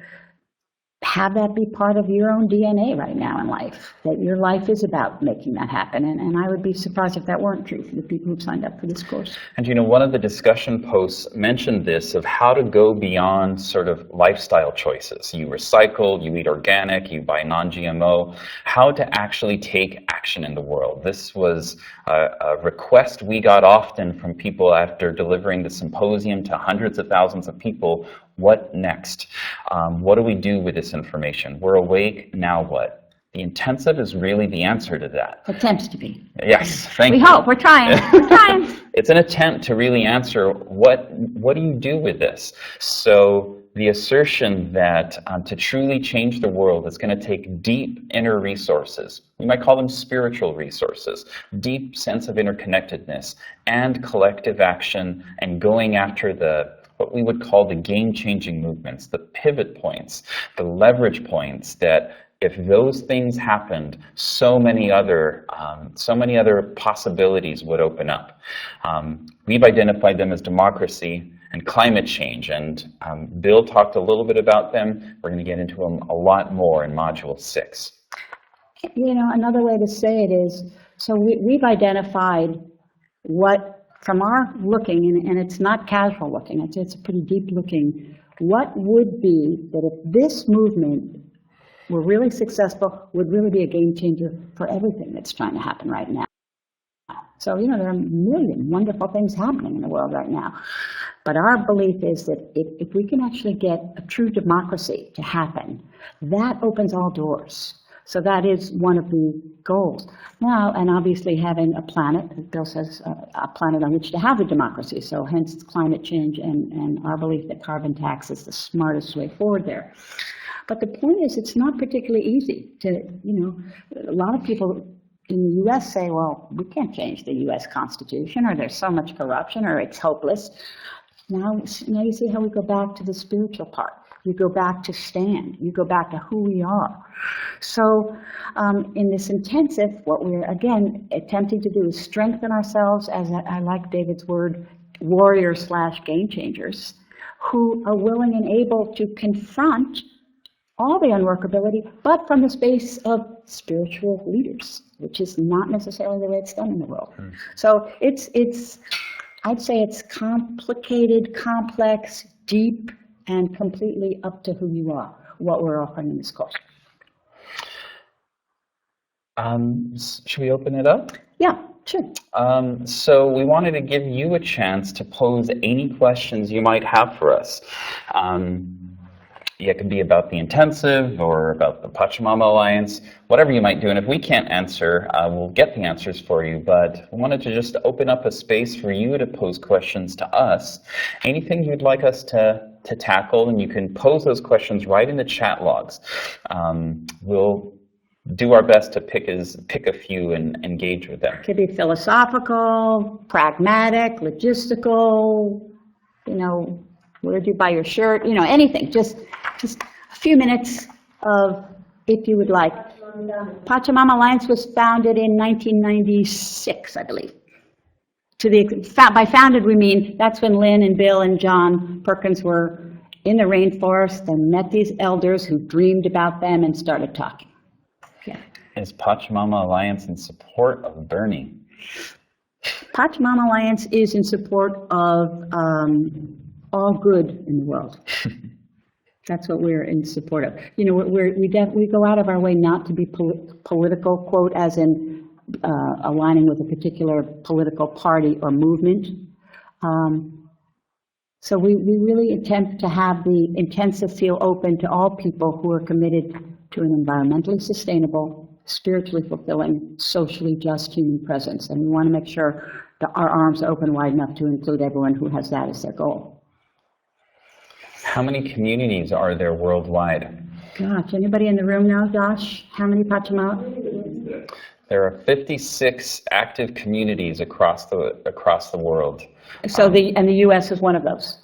S2: have that be part of your own DNA right now in life, that your life is about making that happen. And I would be surprised if that weren't true for the people who've signed up for this course.
S1: And you know, one of the discussion posts mentioned this, of how to go beyond sort of lifestyle choices. You recycle, you eat organic, you buy non-GMO, how to actually take action in the world. This was a request we got often from people after delivering the symposium to hundreds of thousands of people. What next? What do we do with this information? We're awake, now what? The intensive is really the answer to that.
S2: Attempts to be.
S1: Yes, thank you.
S2: We hope, we're trying, we're trying.
S1: It's an attempt to really answer what do you do with this? So the assertion that to truly change the world is going to take deep inner resources. You might call them spiritual resources, deep sense of interconnectedness and collective action, and going after what we would call the game-changing movements, the pivot points, the leverage points, that if those things happened, so many other possibilities would open up. We've identified them as democracy and climate change, and Bill talked a little bit about them. We're going to get into them a lot more in Module 6.
S2: You know, another way to say it is, so we've identified what, from our looking, and it's not casual looking, it's a pretty deep looking, what would be that if this movement were really successful, would really be a game changer for everything that's trying to happen right now. So, there are a million wonderful things happening in the world right now. But our belief is that if we can actually get a true democracy to happen, that opens all doors. So that is one of the goals. Now, and obviously having a planet, Bill says, a planet on which to have a democracy. So hence climate change and our belief that carbon tax is the smartest way forward there. But the point is, it's not particularly easy to, a lot of people in the U.S. say, well, we can't change the U.S. Constitution, or there's so much corruption, or it's hopeless. Now you see how we go back to the spiritual part. You go back to stand. You go back to who we are. So in this intensive, what we're, again, attempting to do is strengthen ourselves as, I like David's word, warriors/game changers, who are willing and able to confront all the unworkability, but from the space of spiritual leaders, which is not necessarily the way it's done in the world. So I'd say it's complicated, complex, deep, and completely up to who you are, what we're offering in this course.
S1: Should we open it up?
S2: Yeah, sure.
S1: So we wanted to give you a chance to pose any questions you might have for us. It could be about the intensive or about the Pachamama Alliance, whatever you might do. And if we can't answer, we'll get the answers for you. But we wanted to just open up a space for you to pose questions to us. Anything you'd like us to tackle, and you can pose those questions right in the chat logs. We'll do our best to pick a few and engage with them.
S2: It could be philosophical, pragmatic, logistical, where do you buy your shirt, anything. Just a few minutes of, if you would like. Pachamama Alliance was founded in 1996, I believe. By founded, we mean that's when Lynn and Bill and John Perkins were in the rainforest and met these elders who dreamed about them and started talking. Yeah.
S1: Is Pachamama Alliance in support of Bernie?
S2: Pachamama Alliance is in support of all good in the world. That's what we're in support of. We go out of our way not to be political, quote, as in aligning with a particular political party or movement. So we really attempt to have the intensive feel open to all people who are committed to an environmentally sustainable, spiritually fulfilling, socially just human presence. And we want to make sure that our arms are open wide enough to include everyone who has that as their goal.
S1: How many communities are there worldwide?
S2: Gosh, anybody in the room now, Josh? How many Pachamama?
S1: There are 56 active communities across the world.
S2: So the U.S. is one of those.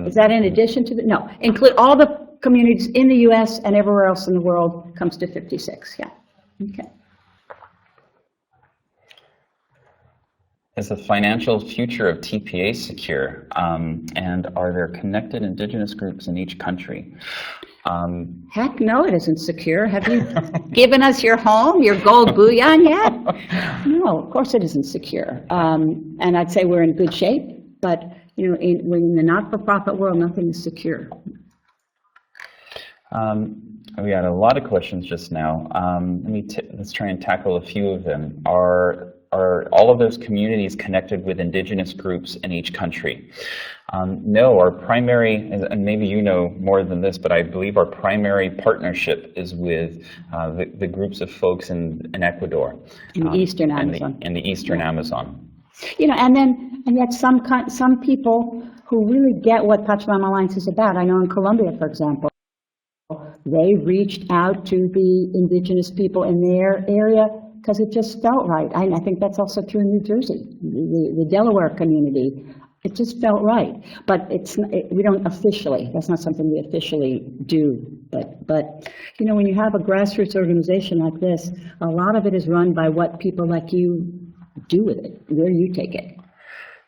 S2: Is that in addition to no? Include all the communities in the U.S. and everywhere else in the world comes to 56. Yeah. Okay.
S1: Is the financial future of TPA secure? And are there connected indigenous groups in each country?
S2: Heck no, it isn't secure. Have you given us your home, your gold bullion yet? No, of course it isn't secure. And I'd say we're in good shape, but in the not-for-profit world, nothing is secure.
S1: We had a lot of questions just now. Let's try and tackle a few of them. Are all of those communities connected with indigenous groups in each country? No, our primary, and maybe you know more than this, but I believe our primary partnership is with the groups of folks in Ecuador.
S2: In the Eastern Amazon.
S1: In the Eastern Amazon.
S2: And yet some people who really get what Pachamama Alliance is about. I know in Colombia, for example, they reached out to the indigenous people in their area because it just felt right. I think that's also true in New Jersey, the Delaware community. It just felt right. But we don't officially, that's not something we officially do. But when you have a grassroots organization like this, a lot of it is run by what people like you do with it, where you take it.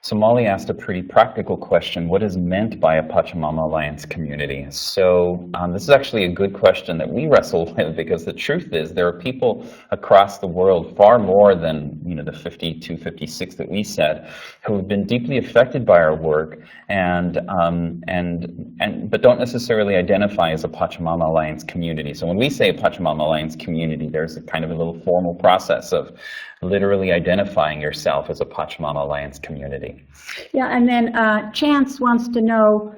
S1: So Molly asked a pretty practical question: what is meant by a Pachamama Alliance community? So this is actually a good question that we wrestle with, because the truth is there are people across the world, far more than the 52, 56 that we said, who have been deeply affected by our work but don't necessarily identify as a Pachamama Alliance community. So when we say a Pachamama Alliance community, there's a kind of a little formal process of literally identifying yourself as a Pachamama Alliance community.
S2: Yeah, and then Chance wants to know,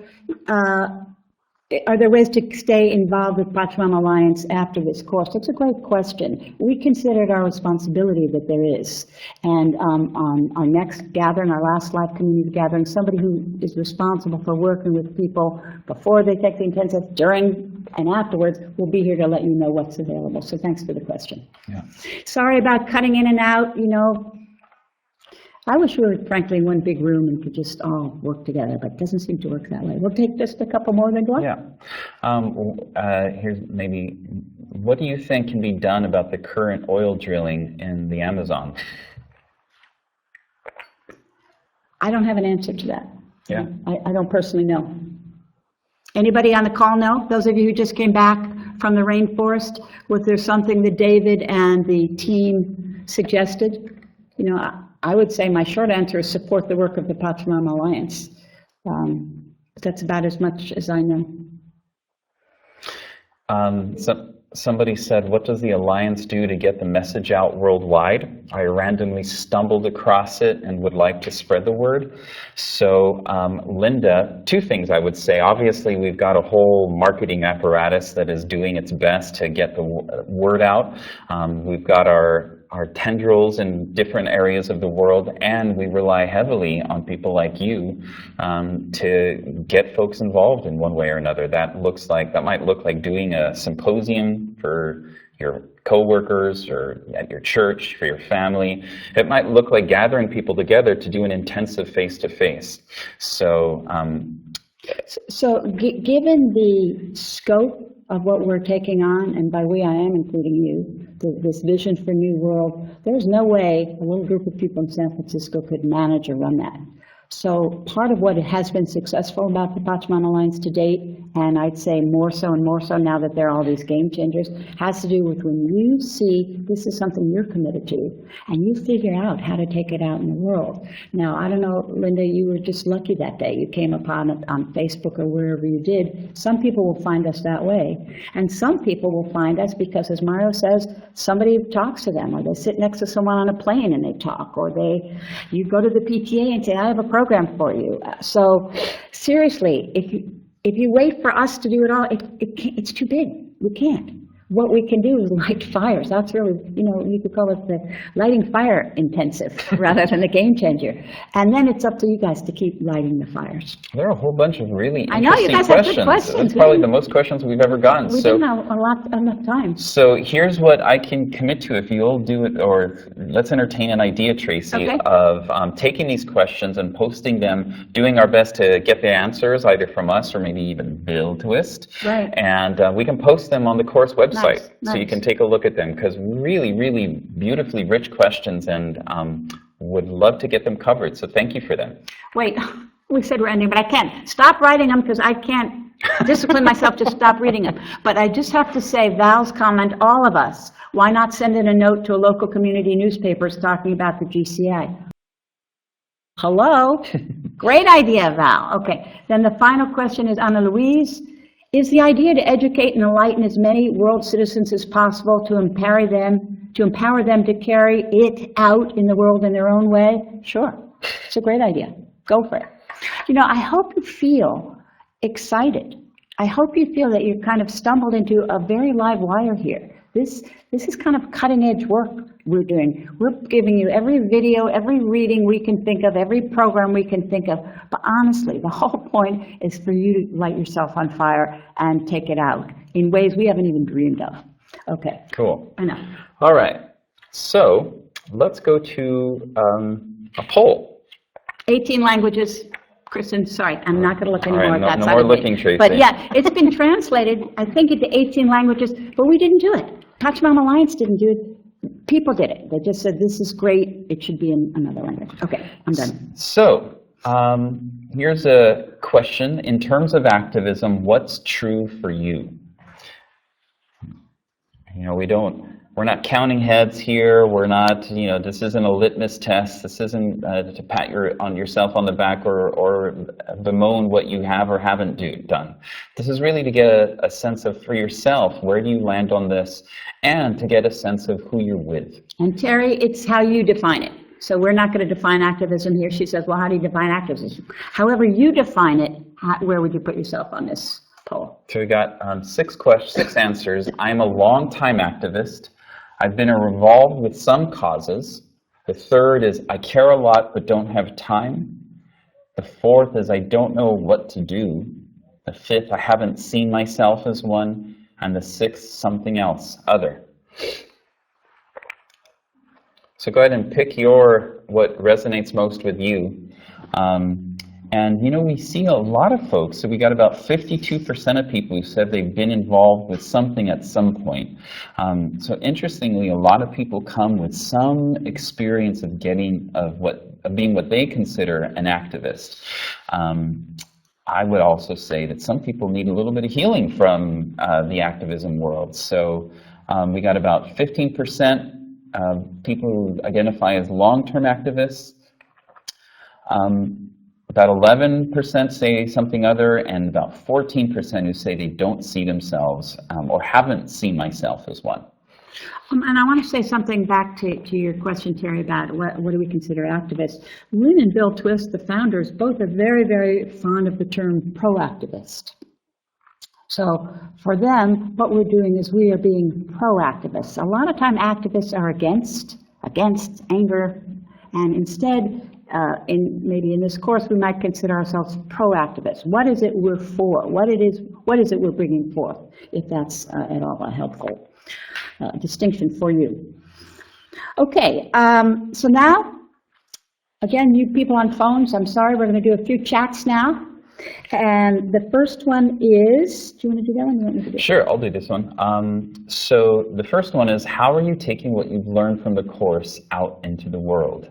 S2: are there ways to stay involved with Pachamama Alliance after this course? That's a great question. We consider it our responsibility that there is. And on our next gathering, our last live community gathering, somebody who is responsible for working with people before they take the intensive, during and afterwards, will be here to let you know what's available. So thanks for the question.
S1: Yeah.
S2: Sorry about cutting in and out, I wish we were, frankly, in one big room and could just all work together, but it doesn't seem to work that way. We'll take just a couple more, then go on.
S1: Yeah. Here's maybe, what do you think can be done about the current oil drilling in the Amazon?
S2: I don't have an answer to that.
S1: Yeah.
S2: I don't personally know. Anybody on the call know? Those of you who just came back from the rainforest, was there something that David and the team suggested? I would say my short answer is support the work of the Pachamama Alliance. That's about as much as I know.
S1: Somebody said, what does the Alliance do to get the message out worldwide? I randomly stumbled across it and would like to spread the word. So Linda, two things I would say. Obviously, we've got a whole marketing apparatus that is doing its best to get the word out. We've got our tendrils in different areas of the world, and we rely heavily on people like you to get folks involved in one way or another. That might look like doing a symposium for your coworkers or at your church, for your family. It might look like gathering people together to do an intensive face-to-face. So
S2: given the scope of what we're taking on, and by we I am including you, this vision for New World, there's no way a little group of people in San Francisco could manage or run that. So part of what has been successful about the Pachamama Alliance to date, and I'd say more so and more so now that there are all these game changers, has to do with when you see this is something you're committed to, and you figure out how to take it out in the world. Now, I don't know, Linda, you were just lucky that day. You came upon it on Facebook or wherever you did. Some people will find us that way, and some people will find us because, as Mario says, somebody talks to them, or they sit next to someone on a plane and they talk, or you go to the PTA and say, I have a program for you. So seriously, if you wait for us to do it all, it's too big. We can't. What we can do is light fires. That's really, you could call it the lighting fire intensive rather than the game changer. And then it's up to you guys to keep lighting the fires.
S1: There are a whole bunch of really
S2: I know, you
S1: interesting
S2: guys
S1: questions.
S2: Have good questions.
S1: That's probably the most questions we've ever gotten.
S2: We didn't have enough time.
S1: So here's what I can commit to if you'll do it, or let's entertain an idea, Tracy,
S2: okay,
S1: of taking these questions and posting them, doing our best to get the answers either from us or maybe even Bill Twist.
S2: Right.
S1: And we can post them on the course website.
S2: Nice.
S1: So you can take a look at them, because really, really beautifully rich questions, and would love to get them covered. So thank you for them.
S2: Wait, we said we're ending, but I can't stop writing them because I can't discipline myself to stop reading them. But I just have to say, Val's comment, all of us, why not send in a note to a local community newspapers talking about the GCI? Hello? Great idea, Val. Okay, then the final question is Ana Louise. Is the idea to educate and enlighten as many world citizens as possible to empower them to carry it out in the world in their own way? Sure, it's a great idea. Go for it. I hope you feel excited. I hope you feel that you've kind of stumbled into a very live wire here. This is kind of cutting edge work we're doing. We're giving you every video, every reading we can think of, every program we can think of. But honestly, the whole point is for you to light yourself on fire and take it out in ways we haven't even dreamed of. Okay.
S1: Cool.
S2: I know.
S1: All right. So let's go to a poll.
S2: 18 languages. Kristen, sorry, I'm not going to look anymore
S1: All
S2: at
S1: right,
S2: that
S1: no
S2: side
S1: more
S2: of me.
S1: looking, Tracy.
S2: But yeah, it's been translated, I think, into 18 languages, but we didn't do it. Pachamama Alliance didn't do it. people did it. They just said, this is great, it should be in another language. Okay, I'm done.
S1: So, here's a question. In terms of activism, what's true for you? You know, we're not counting heads here. We're not, you know, this isn't a litmus test. This isn't to pat yourself on the back or bemoan what you have or haven't done. This is really to get a sense of, for yourself, where do you land on this, and to get a sense of who you're with.
S2: And Terry, it's how you define it. So we're not going to define activism here. She says, well, how do you define activism? However you define it, where would you put yourself on this poll?
S1: So we got 6 answers. I'm a longtime activist. I've been involved with some causes. The 3rd is I care a lot but don't have time. The 4th is I don't know what to do. The 5th, I haven't seen myself as one. And the 6th, something else, other. So go ahead and pick what resonates most with you. And you know, we see a lot of folks, so we got about 52% of people who said they've been involved with something at some point. So interestingly, a lot of people come with some experience of being what they consider an activist. I would also say that some people need a little bit of healing from the activism world. So we got about 15% people who identify as long-term activists. About 11% say something other, and about 14% who say they don't see themselves or haven't seen myself as one.
S2: And I want to say something back to your question, Terry, about what do we consider activists. Lynn and Bill Twist, the founders, both are very, very fond of the term pro-activist. So for them, what we're doing is we are being pro-activists. A lot of time activists are against anger, and instead, maybe in this course, we might consider ourselves pro-activists. What is it we're for? What is it we're bringing forth, if that's at all a helpful distinction for you. Okay, so now, again, you people on phones, I'm sorry, we're going to do a few chats now. And the first one is, do you want to do that one? You want me to do it?
S1: Sure, I'll do this one. So the first one is, how are you taking what you've learned from the course out into the world?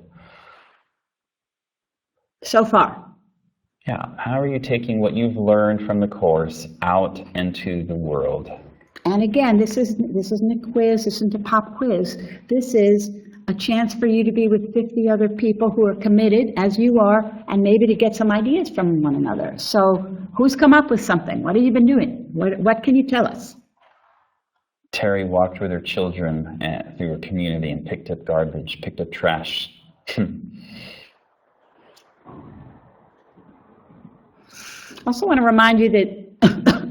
S2: So far.
S1: Yeah, how are you taking what you've learned from the course out into the world?
S2: And again, this isn't a quiz, this isn't a pop quiz. This is a chance for you to be with 50 other people who are committed, as you are, and maybe to get some ideas from one another. So who's come up with something? What have you been doing? What can you tell us?
S1: Terry walked with her children through her community and picked up garbage, picked up trash.
S2: I also want to remind you that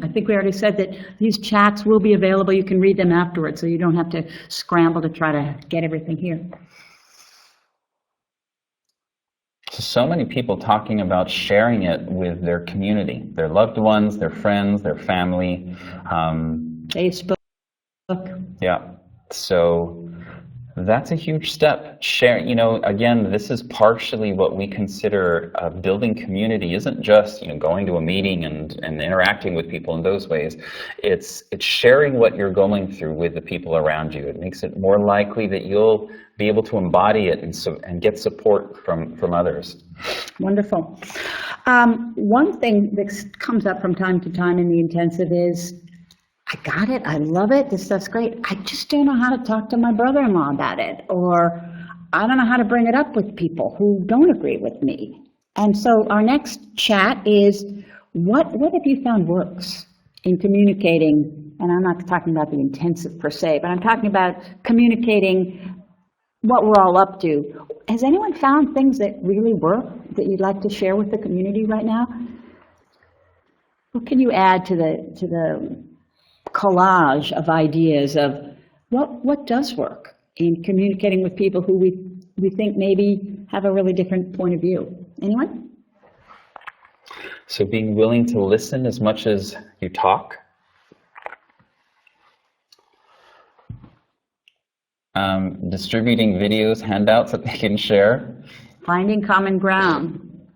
S2: I think we already said that these chats will be available. You can read them afterwards, so you don't have to scramble to try to get everything here.
S1: So many people talking about sharing it with their community, their loved ones, their friends, their family.
S2: Facebook.
S1: Yeah, so that's a huge step. Sharing, you know, again, this is partially what we consider building community. Isn't just, you know, going to a meeting and interacting with people in those ways. It's sharing what you're going through with the people around you. It makes it more likely that you'll be able to embody it and get support from others.
S2: Wonderful. One thing that comes up from time to time in the intensive is, I got it, I love it, this stuff's great. I just don't know how to talk to my brother-in-law about it, or I don't know how to bring it up with people who don't agree with me. And so our next chat is, what have you found works in communicating? And I'm not talking about the intensive per se, but I'm talking about communicating what we're all up to. Has anyone found things that really work that you'd like to share with the community right now? What can you add to the collage of ideas of what does work in communicating with people who we think maybe have a really different point of view? Anyone?
S1: So being willing to listen as much as you talk. Distributing videos, handouts that they can share.
S2: Finding common ground.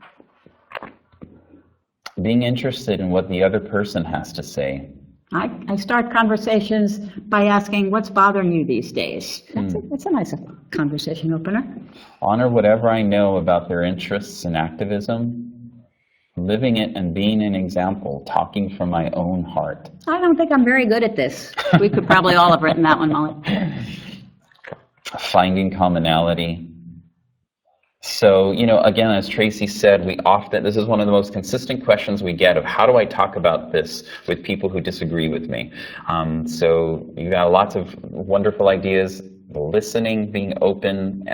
S1: Being interested in what the other person has to say.
S2: I start conversations by asking, what's bothering you these days? That's a nice conversation opener.
S1: Honor whatever I know about their interests in activism, living it and being an example, talking from my own heart.
S2: I don't think I'm very good at this. We could probably all have written that one, Molly.
S1: Finding commonality. So, again, as Tracy said, this is one of the most consistent questions we get of how do I talk about this with people who disagree with me? So you got lots of wonderful ideas. Listening, being open,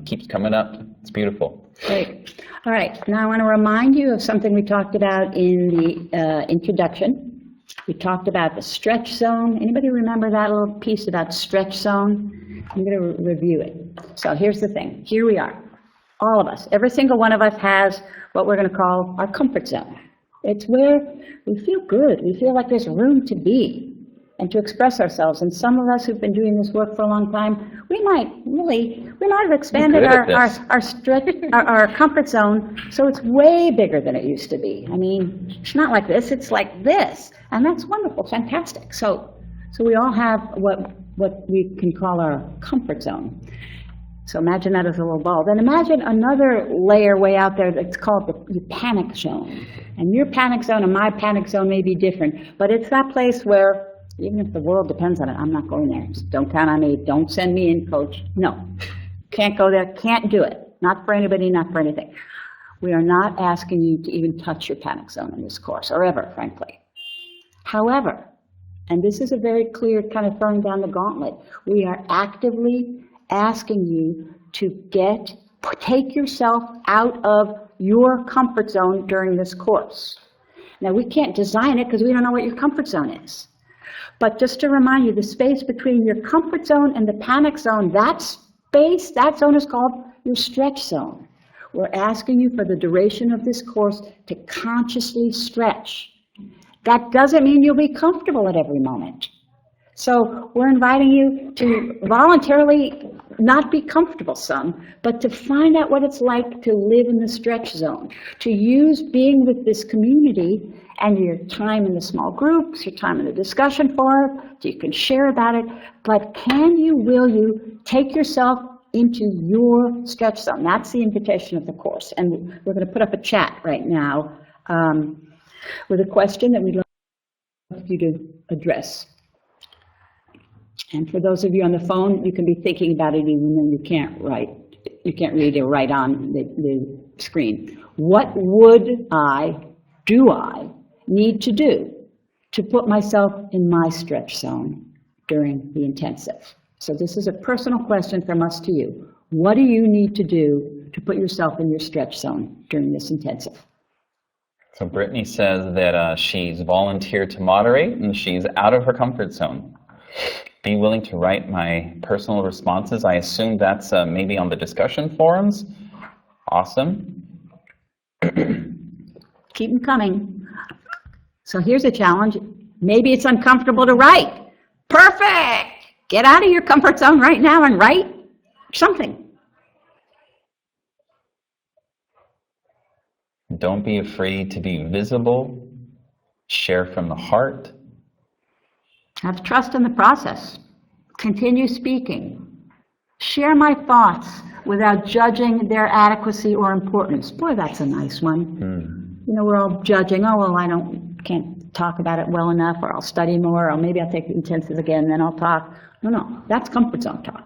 S1: keeps coming up. It's beautiful.
S2: Great. All right. Now I want to remind you of something we talked about in the introduction. We talked about the stretch zone. Anybody remember that little piece about stretch zone? I'm going to review it. So here's the thing. Here we are. All of us, every single one of us has what we're going to call our comfort zone. It's where we feel good. We feel like there's room to be and to express ourselves. And some of us who've been doing this work for a long time, we might have expanded our comfort zone so it's way bigger than it used to be. I mean, it's not like this, it's like this. And that's wonderful, fantastic. So we all have what we can call our comfort zone. So imagine that as a little ball. Then imagine another layer way out there that's called the panic zone. And your panic zone and my panic zone may be different, but it's that place where, even if the world depends on it, I'm not going there. Just don't count on me. Don't send me in, coach. No, can't go there, can't do it. Not for anybody, not for anything. We are not asking you to even touch your panic zone in this course, or ever, frankly. However, and this is a very clear kind of throwing down the gauntlet, we are actively asking you to take yourself out of your comfort zone during this course. Now, we can't design it because we don't know what your comfort zone is. But just to remind you, the space between your comfort zone and the panic zone, that zone is called your stretch zone. We're asking you for the duration of this course to consciously stretch. That doesn't mean you'll be comfortable at every moment. So we're inviting you to voluntarily not be comfortable some, but to find out what it's like to live in the stretch zone, to use being with this community and your time in the small groups, your time in the discussion forum, so you can share about it, but will you take yourself into your stretch zone? That's the invitation of the course. And we're going to put up a chat right now with a question that we'd like you to address. And for those of you on the phone, you can be thinking about it even though you can't read or write on the screen. What do I need to do to put myself in my stretch zone during the intensive? So this is a personal question from us to you. What do you need to do to put yourself in your stretch zone during this intensive?
S1: So Brittany says that she's volunteered to moderate and she's out of her comfort zone. Be willing to write my personal responses. I assume that's maybe on the discussion forums. Awesome.
S2: Keep them coming. So here's a challenge. Maybe it's uncomfortable to write. Perfect! Get out of your comfort zone right now and write something.
S1: Don't be afraid to be visible. Share from the heart.
S2: Have trust in the process. Continue speaking. Share my thoughts without judging their adequacy or importance. Boy, that's a nice one. You know, we're all judging. Oh, well, can't talk about it well enough, or I'll study more, or maybe I'll take the intensive again, then I'll talk. No, that's comfort zone talk.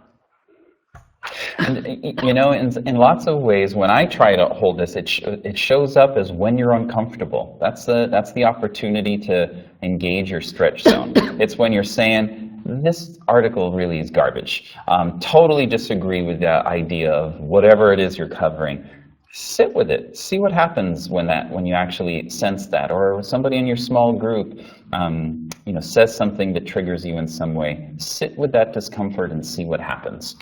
S1: And, in lots of ways, when I try to hold this, it shows up as when you're uncomfortable. That's the opportunity to engage your stretch zone. It's when you're saying, this article really is garbage. Totally disagree with the idea of whatever it is you're covering. Sit with it. See what happens when you actually sense that, or somebody in your small group says something that triggers you in some way. Sit with that discomfort and see what happens.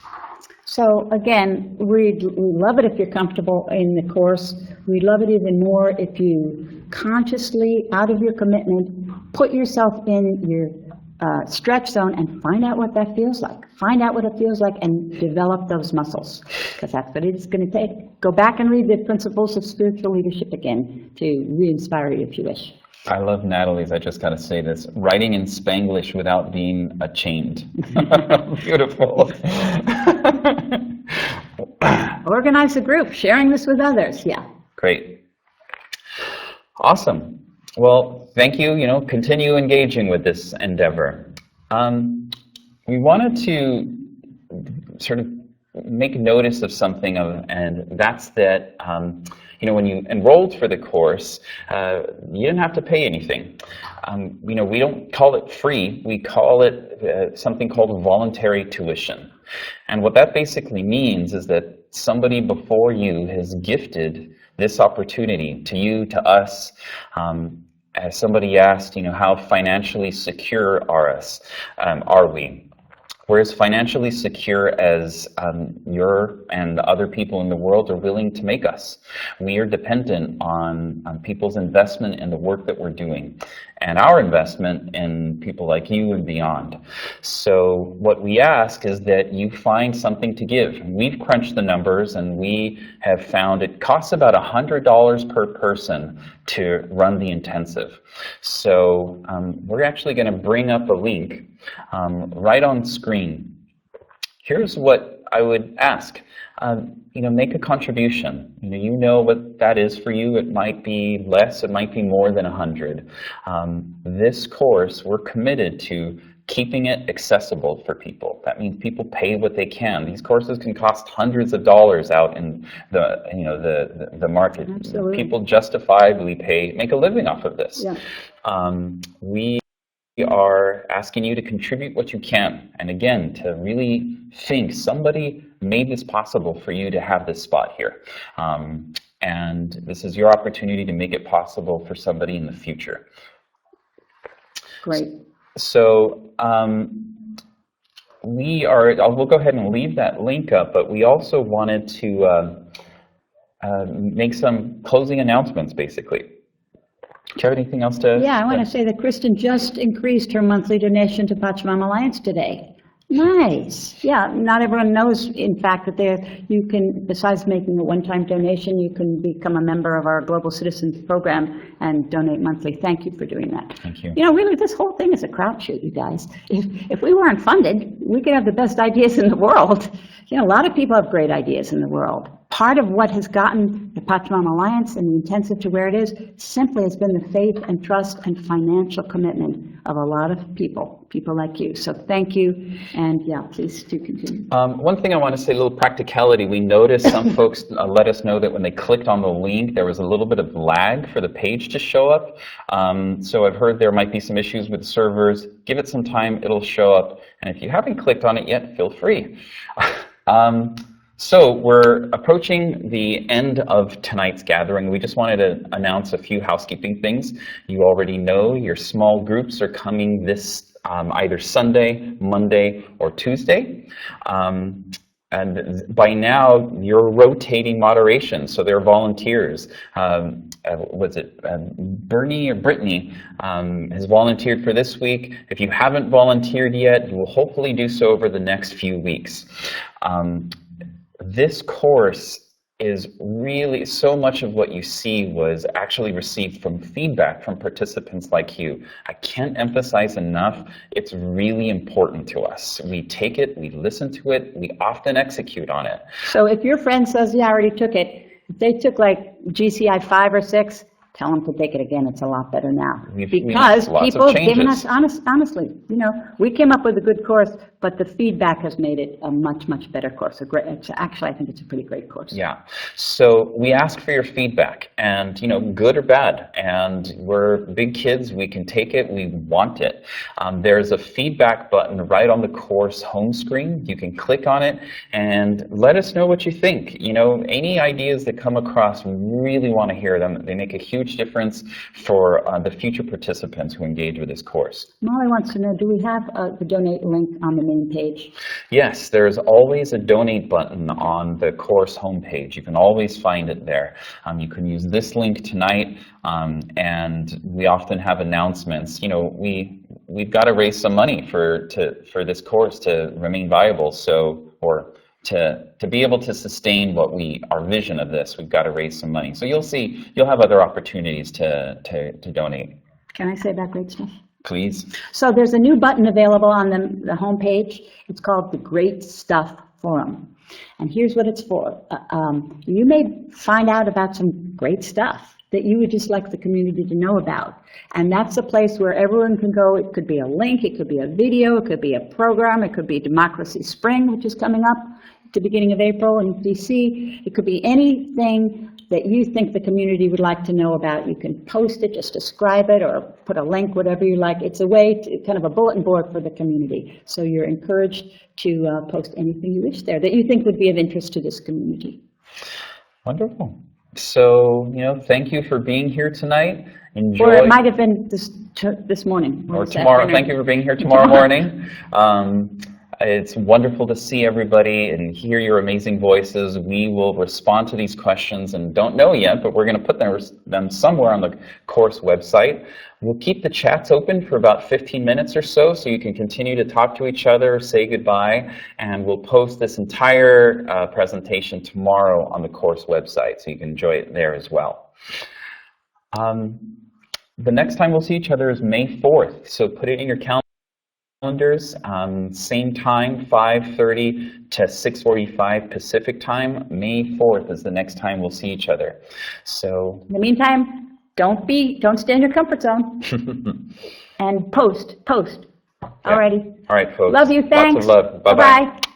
S2: So again, we love it if you're comfortable in the course. We love it even more if you consciously, out of your commitment, put yourself in your stretch zone and find out what that feels like. Find out what it feels like and develop those muscles, because that's what it's going to take. Go back and read the Principles of Spiritual Leadership again to re-inspire you if you wish.
S1: I love Natalie's, I just got to say this, writing in Spanglish without being chained. Beautiful.
S2: Organize a group, sharing this with others, yeah.
S1: Great. Awesome. Well, thank you. Continue engaging with this endeavor. We wanted to sort of make notice of something, and that's that when you enrolled for the course, you didn't have to pay anything. We don't call it free. We call it something called voluntary tuition. And what that basically means is that somebody before you has gifted this opportunity to you, to us. As somebody asked, how financially secure are we? We're as financially secure as your and other people in the world are willing to make us. We are dependent on people's investment in the work that we're doing, and our investment in people like you and beyond. So what we ask is that you find something to give. We've crunched the numbers, and we have found it costs about $100 per person to run the intensive. So we're actually going to bring up a link right on screen. Here's what I would ask. Make a contribution. You know what that is for you. It might be less, it might be more than 100. This course, we're committed to keeping it accessible for people. That means people pay what they can. These courses can cost hundreds of dollars out in the market.
S2: Absolutely.
S1: People justifiably make a living off of this.
S2: Yeah.
S1: We are asking you to contribute what you can, and again, to really think somebody made this possible for you to have this spot here. And this is your opportunity to make it possible for somebody in the future.
S2: Great.
S1: So we'll go ahead and leave that link up, but we also wanted to make some closing announcements, basically. Do you have anything else to?
S2: Yeah, I want to say that Kristen just increased her monthly donation to Pachamama Alliance today. Nice. Yeah, not everyone knows, in fact, that you can, besides making a one-time donation, you can become a member of our Global Citizens Program and donate monthly. Thank you for doing that.
S1: Thank you.
S2: Really, this whole thing is a crapshoot, you guys. If we weren't funded, we could have the best ideas in the world. A lot of people have great ideas in the world. Part of what has gotten the Pachamama Alliance and the intensive to where it is simply has been the faith and trust and financial commitment of a lot of people like you. So thank you, and yeah, please do continue.
S1: One thing I want to say, a little practicality. We noticed some folks let us know that when they clicked on the link, there was a little bit of lag for the page to show up. So I've heard there might be some issues with servers. Give it some time, it'll show up. And if you haven't clicked on it yet, feel free. So we're approaching the end of tonight's gathering. We just wanted to announce a few housekeeping things. You already know your small groups are coming this either Sunday, Monday, or Tuesday. And by now, you're rotating moderation, so they're volunteers. Bernie or Brittany has volunteered for this week. If you haven't volunteered yet, you will hopefully do so over the next few weeks. This course is really, so much of what you see was actually received from feedback from participants like you. I can't emphasize enough, it's really important to us. We take it, we listen to it, we often execute on it.
S2: So if your friend says, yeah, I already took it, if they took like GCI 5 or 6, tell them to take it again. It's a lot better now. Because people have given us, honestly, we came up with a good course, but the feedback has made it a much, much better course. Actually, I think it's a pretty great course.
S1: Yeah. So we ask for your feedback, and good or bad. And we're big kids. We can take it. We want it. There's a feedback button right on the course home screen. You can click on it and let us know what you think. Any ideas that come across, we really want to hear them. They make a huge difference for the future participants who engage with this course.
S2: Molly wants to know, do we have the donate link on the main page?
S1: Yes, there's always a donate button on the course homepage. You can always find it there. You can use this link tonight, and we often have announcements. We've got to raise some money for this course to remain viable. Or to be able to sustain our vision of this, we've got to raise some money. So you'll have other opportunities to donate.
S2: Can I say about great stuff?
S1: Please.
S2: So there's a new button available on the homepage. It's called the Great Stuff Forum. And here's what it's for. You may find out about some great stuff that you would just like the community to know about. And that's a place where everyone can go. It could be a link, it could be a video, it could be a program, it could be Democracy Spring, which is coming up at the beginning of April in DC. It could be anything that you think the community would like to know about. You can post it, just describe it, or put a link, whatever you like. It's a way to, kind of a bulletin board for the community. So you're encouraged to post anything you wish there that you think would be of interest to this community.
S1: Wonderful. So, thank you for being here tonight. Enjoy.
S2: Or it might have been this morning.
S1: Or tomorrow.
S2: Afternoon.
S1: Thank you for being here tomorrow morning. It's wonderful to see everybody and hear your amazing voices. We will respond to these questions and don't know yet, but we're going to put them somewhere on the course website. We'll keep the chats open for about 15 minutes or so you can continue to talk to each other, say goodbye, and we'll post this entire presentation tomorrow on the course website so you can enjoy it there as well. The next time we'll see each other is May 4th, so put it in your calendars. Same time, 5:30 to 6:45 Pacific time. May 4th is the next time we'll see each other. So
S2: in the meantime, don't stay in your comfort zone. And post.
S1: Yeah.
S2: Alrighty.
S1: All right, folks.
S2: Love you. Thanks.
S1: Lots of love. Bye-bye.
S2: Bye-bye.